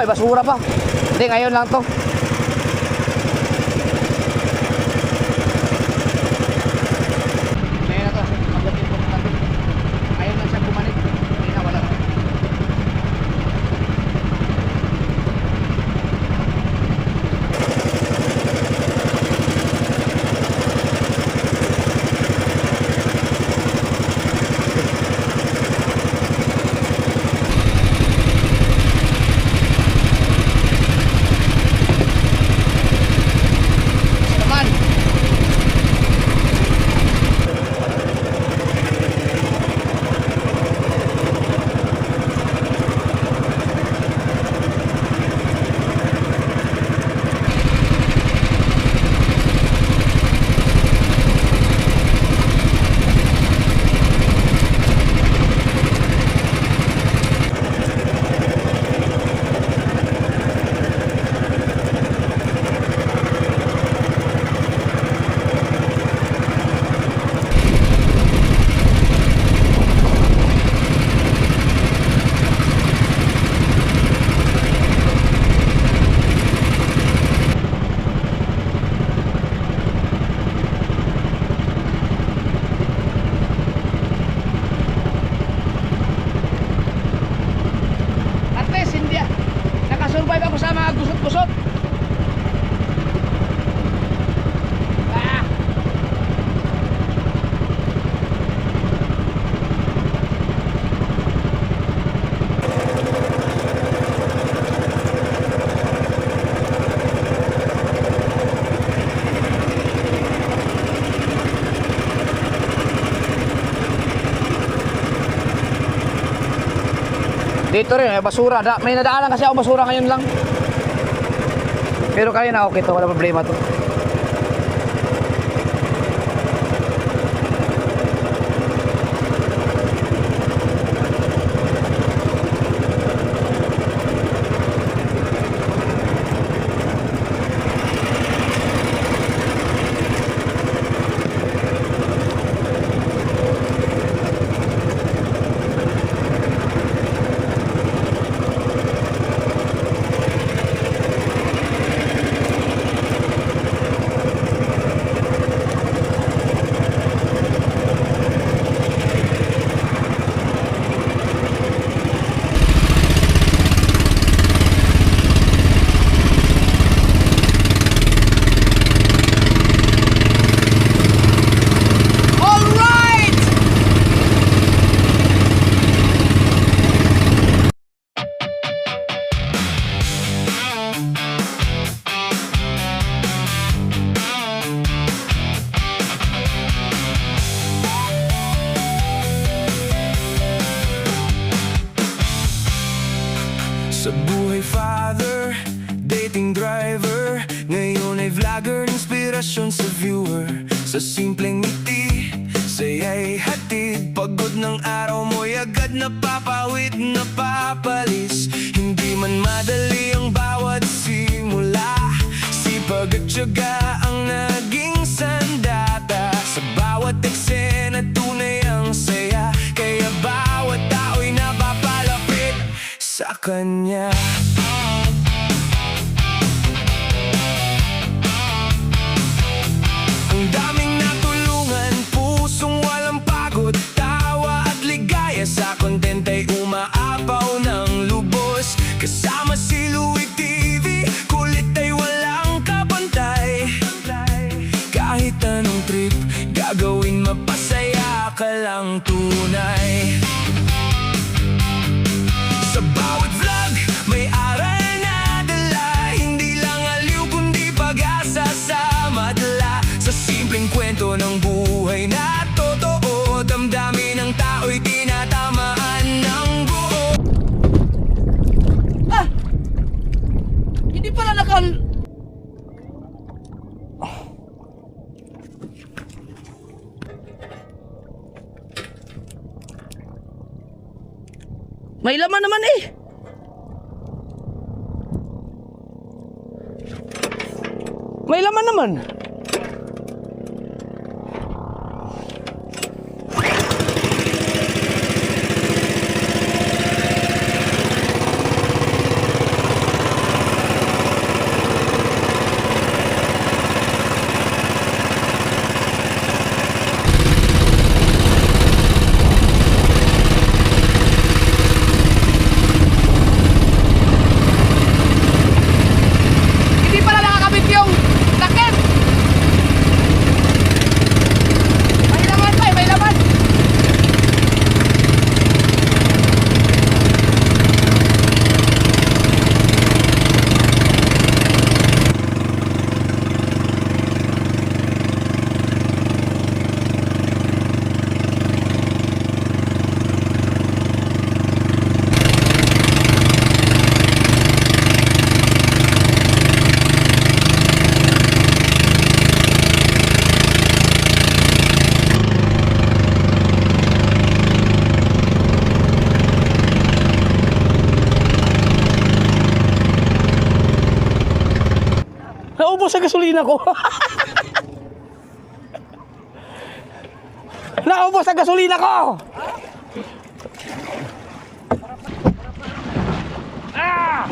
may basura pa. Hindi, ngayon lang to. Ngayon na to. Pagdating po natin. Ngayon lang siya bumanik. Hindi na, wala na. Naman. At least hindi nakasurvive ako sa mga gusot-gusot. Ah! Dito rin, may basura. May nadaanan kasi ako basura ngayon lang. Pero kaya na okay to, wala problema to. Sa buhay father, dating driver, ngayon ay vlogger, inspirasyon sa viewer. Sa simpleng ngiti, saya'y hatid. Pagod ng araw mo'y agad napapawid, napapalis. Hindi man madali ang bawat simula, sipag at tiyaga ang naging sandata. Sa bawat eksena tunay ang saya, kaya bawat tao'y napapalapit sa kanya. Ang daming natulungan, pusong walang pagod, tawa at ligaya sa content ay umaapaw ng lubos. Kasama si Louie TV, kulit ay walang kapantay. Kahit anong trip, gagawin mapasaya ka lang tunay. Sa bawat vlog, may aral na dala, hindi lang aliw kundi pag-asa sa madla. Sa simpleng kwento ng buhay na totoo, damdamin ng tao'y tinatamaan ng buo. Ah! Hindi pala may laman naman eh. May laman naman. gasolina ko. Naubos ang gasolina ko. Ah!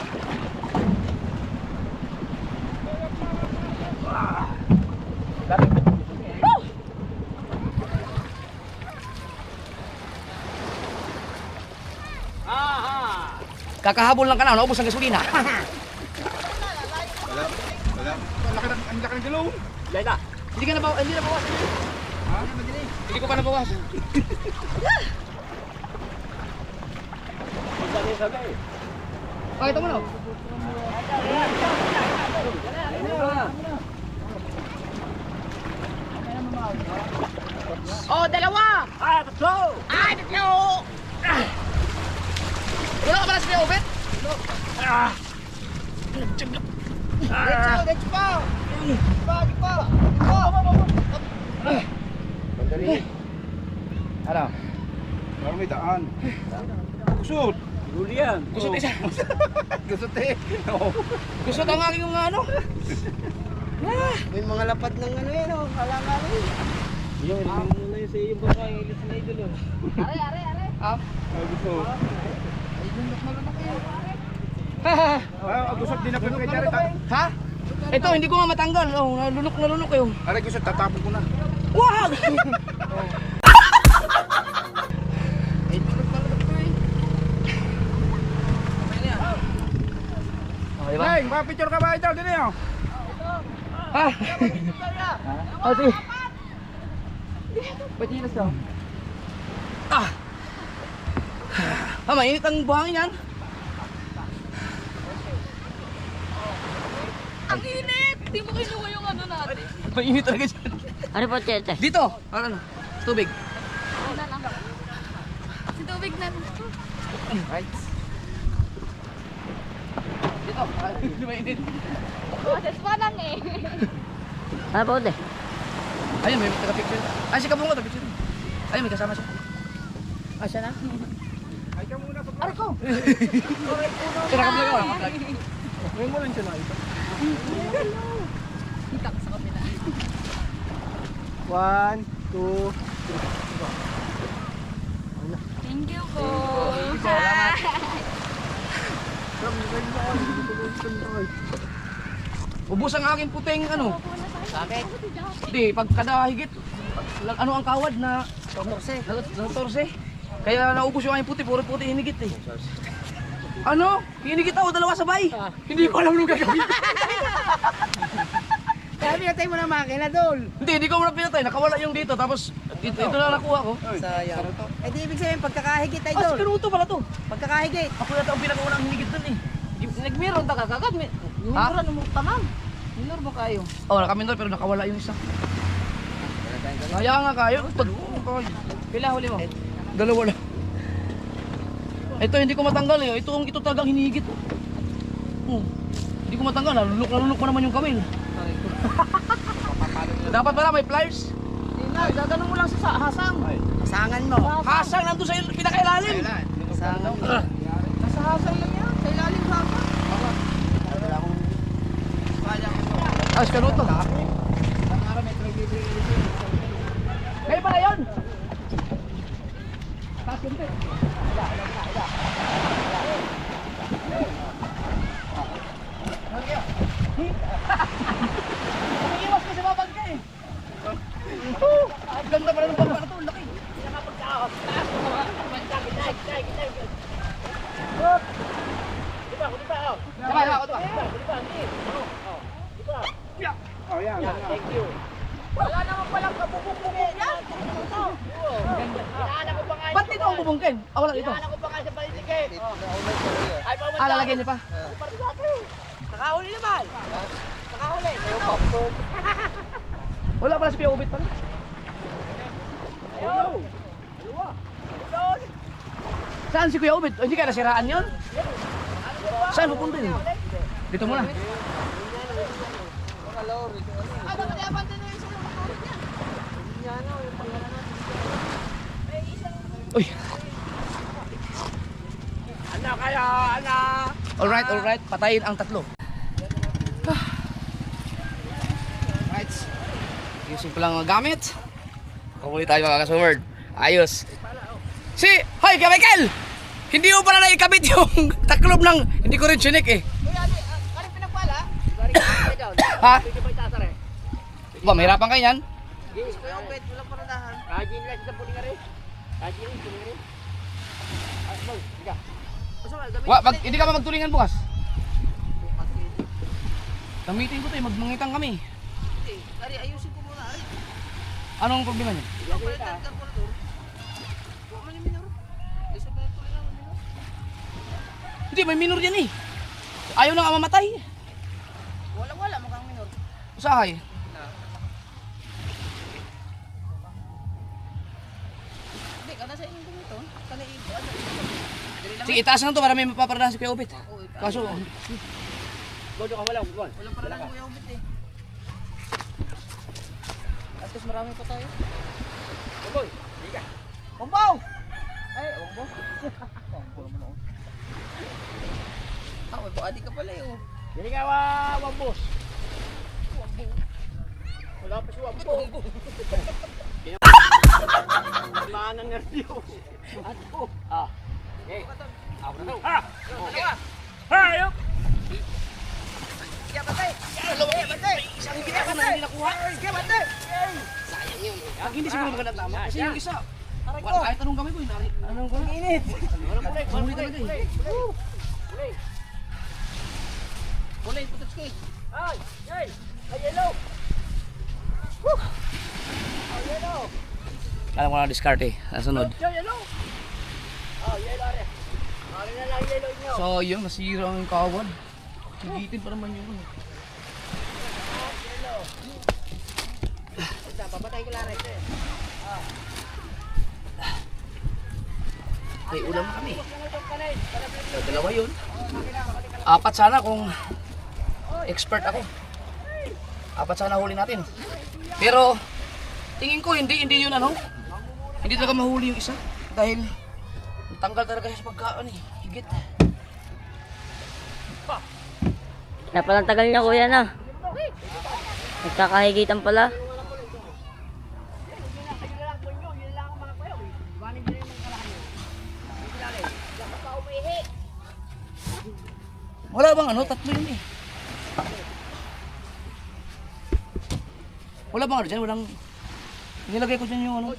Kakahabol lang ka na, naubos ang gasolina. Ang laki ng galaw. Laila, hindi ka na bawas. Hindi ko pa nabawas. Pakita mo na. Oh, dalawa! Tatlo! Tatlo! Wala ka ba na sa obit? Let's go. Ano? Parang may daan. Kusot. Siguro yan. Kusot isa. Kusot eh. Kusot ang aking mga ano. May mga lapad ng ano yan oh. Kalangan eh. Yung na yun sa iyo baka yung ilis na idol oh. Ah? Gusto. Gusot din ako kay Jared. Ha? Ito, hindi ko nga matanggal. Oh, nalunok yun. Aray gusot, tatapon ko na. Wag! Oh, diba? Hey, picture ka ba ito? Dito yun. Ha? Oh, sige. Ba't hinas daw? Ah! Mainit ang buhangin yan. Ang init! Di mo kinuha yung ano natin. Mainit talaga dyan. Ano po, Tete? Dito! Ano? Tubig. Ano lang. Si tubig na. Right. Dito. Hindi mainit. Boses pa lang eh. Ano po, Tete? Ayun, may taga-picture. Ay, si Kabungo, taga-picture. Ayun, may kasama siya. Ah, siya na? Ay ka muna sa Aray ko! Sinakablog ako. Ngayon mo lang siya na ito. Kita ko sa kapila. 1, 2, Thank you po. Salamat. Ubus ang aking puting ano. Bakit? Hindi, pag kada higit, ano ang kawad na torse. Kaya naubos yung aking puti, puro puti hinigit eh. Ano? Hinigit ako, dalawa sabay. Hindi ko alam nung gagawin. Kaya pinatay mo na makina, Dol. Hindi ko muna pinatay, nakawala yung dito, tapos ito na nakuha ko. Sayang. Eh di ibig sabihin, pagkakahigit ay, Ah, si Dol. Karuto pala to. Pagkakahigit. Ako yata ang pinakaunang hinigit dun eh. Nagmeron ta kagad. Meron mo tamam. Minor ba kayo? Oh, nakaminor pero nakawala yung isa. Kaya nga kayo. Pila huli mo? Dalawa lang. Ito hindi ko matanggal eh. Ito talagang hinihigit. Hindi ko matanggal. Nalulok pa naman yung kamay. Dapat pala may pliers. Hindi na, gaganon mo lang sa hasang. Hasangan mo. Hasang nandun sa pinakailalim. Hasangan mo. Nasa hasang lang yan. Sa ilalim hasang. Ah, si Karuto. Kayo pala yun. Taas yun tayo. Umiiwas ka sa babag ka eh. Ang ganda pala ng baba na to, ang laki. Oh, yan. Wala naman palang kabubog-bubog yan. Ba't dito ang bubungkin? Ah, wala dito. Ah, lalagyan niyo pa. Nakahuli naman. Nakahuli. Wala pala si Pia Ubit pala. Saan si Kuya Ubit? Hindi ka nasiraan yun? Saan pupunta yun? Dito muna. Uy. Ano kayo? Ano? Alright. Patayin ang tatlo. Ayusin ko lang ang gamit. Kumuli tayo mga kasumerd. Ayos. Hoy, Kuya Michael! Hindi mo pala naikabit yung taklob ng... Hindi ko rin chinik eh. Ano pinagpala? Ha? Ba, mahirapan kayo yan? Yes, kuya Obet, wala pa nadahan. Rajin lang sa puling rin. Rajin lang, puling rin. Hindi ka pa magtulingan bukas? Gamitin ko to eh, magmangitang kami. Ari, ayusin ko muna, Ari. Anong problema niya? Kapalitan ka po na to. Huwag mo ni minor. Isa pa yung tulingan mo minor. Hindi, may minor yan eh. Ayaw na nga mamatay. Wala, mukhang minor. Usahay. Hindi, kada sa inyong kumito. Kada ibo, ano? Sige, itaas na to para may mapaparadahan si Kuya Obet. Kaso, Bodo ka wala, buwan. Walang parang kuya Obet eh. At least marami pa tayo. Boy, hindi ka. Bombaw! Ay, bombaw. Bombaw naman ako. May buadi ka pala yun. Hindi ka wambos. Wambos. Wala pa si wambos. Maanang nervyo. Ato. Okay. Ako na to. Okay. Hayop! Kaya batay! Batay! Isang hindi ako na hindi nakuha. Kaya batay! Sayang yun. pag hindi siguro magandang tama. Kasi yung isa, Aray ko! kahit anong gamay ko, anong ko na. Init! Mahuli talaga eh. Kulay, putotski! Ay! Ay! Ay, yellow! Oh, yellow! Alam ko na discard eh. Nasunod. Yellow! Oh, yellow rin. Ano na lang yellow nyo? So yun, nasira ang kawad. Higitin pa naman yun. Yellow. Ito, papatay ko lang rin. May ulam na kami. So, dalawa yun. Apat sana kung expert ako. Apat sana huli natin. Pero tingin ko hindi yun ano. Hindi talaga mahuli yung isa. Dahil tanggal talaga siya sa pagkaan eh. Higit. Kaya palang tagal niya kuya na. Nagkakahigitan pala. Wala bang ano? Tatlo yun eh. Wala bang ano dyan? Walang... Nilagay ko dyan yung ano.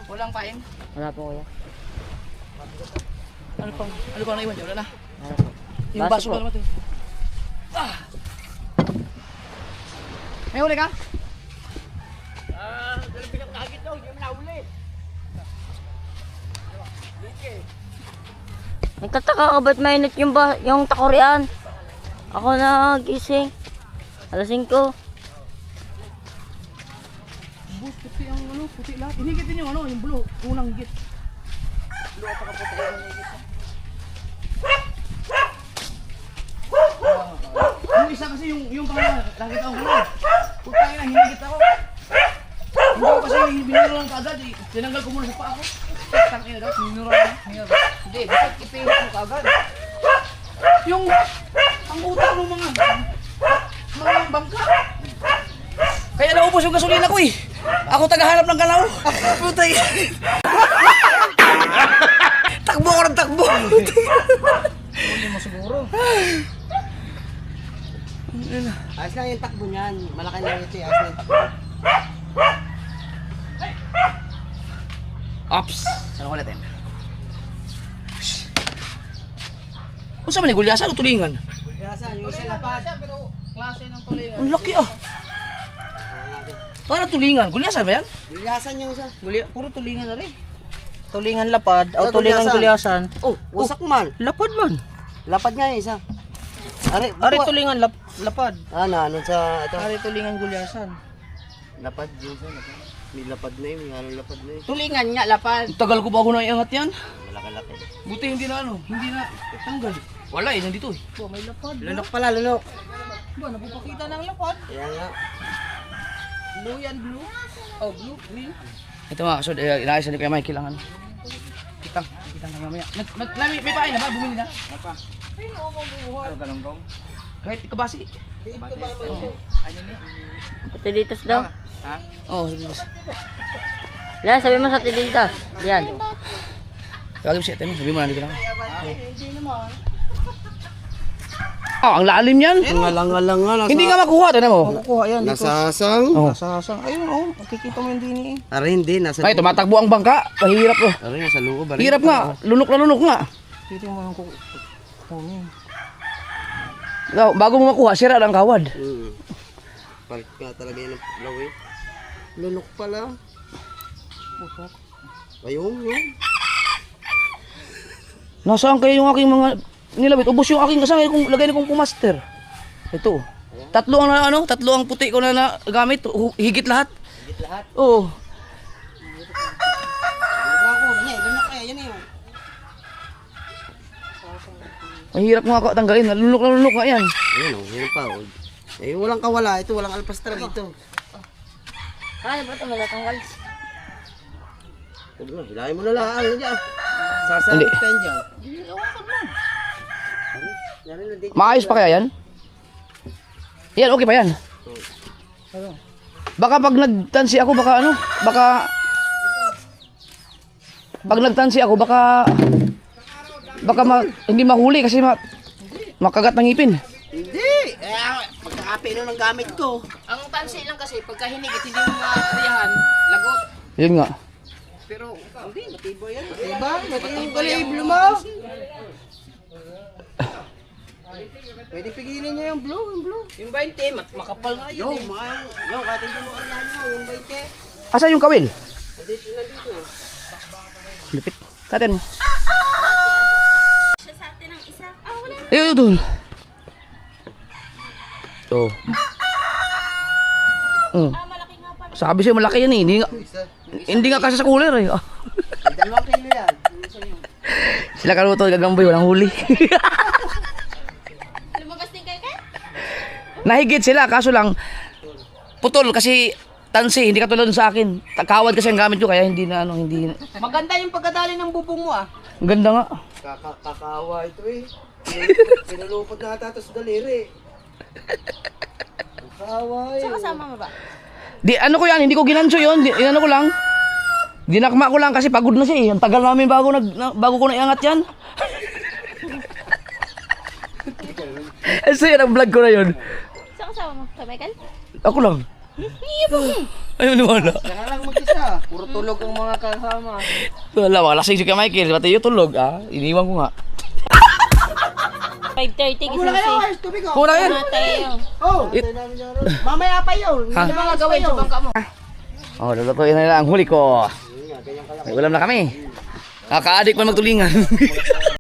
Walang paing. Wala po kuya. Ano pang naiwan dyan? Wala na. Wala po. Yung Baso baso po. pa naman ito. May huli ka? Dalang pinakahagit daw, hindi mo nahuli. Nagtataka ka ba't mainit yung takurian? Ako nagising. Alas 5. Bus, puti ang ano, puti lahat. Hinigit din yung ano, yung blue. Unang higit. Blue at saka puti ang higit. Yung isa kasi yung pangalawa, nakita ko na. Puta na, hinigit ako. Hindi ko kasi binuro lang kaagad eh. Tinanggal ko muna sa paa ko. Tangina daw, binuro lang. Hindi, bakit ipihit mo kagad? Yung ang utang ng mga bangka. Kaya naubos yung gasolina ko eh. Ako tagahanap ng galaw. Putay. Takbo ko ng takbo. Huli mo siguro. Ayos lang yung takbo niyan. Malaki lang ito eh. Ayos lang. Ops. Saan ko natin? Kung saan man yung gulyasan o tulingan? Yasan, yung isa lapad. Pero klase ng tulingan. Ang laki ah. Para tulingan. Gulyasan ba yan? Gulyasan yung isa. Puro tulingan na rin. Tulingan lapad. O tulingan gulyasan. Oh, wasak man. Lapad man. Lapad nga yung isa. Ari tulingan lapad. Ano sa ito? Ari tulingan gulyasan. Lapad yung isa. May lapad na yun, may halong lapad na yun. Tulingan nga lapad. Tagal ko bago na iangat yan. Malaki-laki. Buti hindi na hindi na tanggal. Wala eh, nandito eh. Oh, may lapad. Lunok pala, lunok. Ba, napapakita ng lapad. Kaya nga. Blue yan, blue. Oh, blue, green. Ito mga kasod, inaayos na kay Michael ang ano. Kitang na mamaya. May pain na ba? Bumili na? Kahit ikabasi. Tilitas daw. Oo, sige. Yan, sabi mo sa tilitas. Yan. Lagi mo siya, sabi mo nandito na ako. Oh, ang lalim yan. Ngalang-ngalang nga. Hindi nga makuha, tanda mo. Makukuha yan. Nasasang. Oh. Nasasang. Ayun, oh. Makikita mo yung dini eh. Aray, hindi. Nasa Ay, tumatakbo ang bangka. Mahirap ko. Aray, nasa loob. Aray. Hirap nga. Lunok na lunok nga. Dito mo lang Bago mo makuha, sira ang kawad. Palit nga talaga yun ang flow eh. Lunok pala. Ayun, yun. Nasaan kayo yung aking mga nilabit? Ubos yung aking kasama kung lagay ni kong pumaster. Ito. Tatlo ang puti ko na nagamit. Higit lahat. Higit lahat. Oo. Lunok kaya, yan eh. Mahirap nga ako tanggalin. Lunok na lunok nga yan. Ayun, oh. Yun pa, oh. Eh, walang kawala. Ito, walang alpas talaga ito. Ano ba ito malatanggal? Hilahin mo na lang. Ano dyan? Hindi. Sasabit tayo dyan. Maayos pa kaya yan? Yan, okay pa yan. Baka pag nagtansi ako, baka pag nagtansi ako, baka hindi mahuli kasi makagat ng ngipin. Hindi! Pagkakapi ng gamit ko. Ang tansi lang kasi, pagka hinigit, hindi mo matriyahan, lagot. Yun nga. Pero, hindi, matibay yan. Diba? Matibay yung baliblo mo. Pwede pigilin niya yung blue, Yung 20, makapal nga yun. kahit hindi mo kailangan mo, yung 20. Asa yung kawil? Nandito. Lupit. Katin mo. Ayun, doon. So. Sabi siya malaki yan eh. Hindi nga kasi sa cooler eh. 2 kilo yan. Sila kaluto, gagamboy, walang huli. Lumagas din kayo, Ken? Nahigit sila, kaso lang putol kasi tansi, hindi katulad sa akin. Kawad kasi ang gamit ko kaya hindi na hindi. Maganda yung pagkadali ng bubong mo ah. Ang ganda nga. Kakaawa ito eh. Pinulupot na ata ito sa daliri. Kakaawa eh. Saan kasama mo ba? Di ano ko yan, hindi ko ginansyo yun. Ano ko lang. Dinakma ko lang kasi pagod na siya eh. Ang tagal namin bago ko naiangat yan. Kasi yun ang vlog ko na yun. Saan kasama mo? Sa Michael? Ako lang. Ayun naman na. Saka lang mag-isa. Puro tulog ang mga kasama. Wala, malasing si Michael. Pati yung tulog ah. Iniwan ko nga. 5:30 kasi Muna kayo, ayos, tubig oh. Kuna yan. Mateo. Oh, mamaya pa yun. Ha? Yung mga gawin sa bangka mo. Oh, lulutuin na nila ang huli ko. May ulam na kami. Nakaka-addict man magtulingan.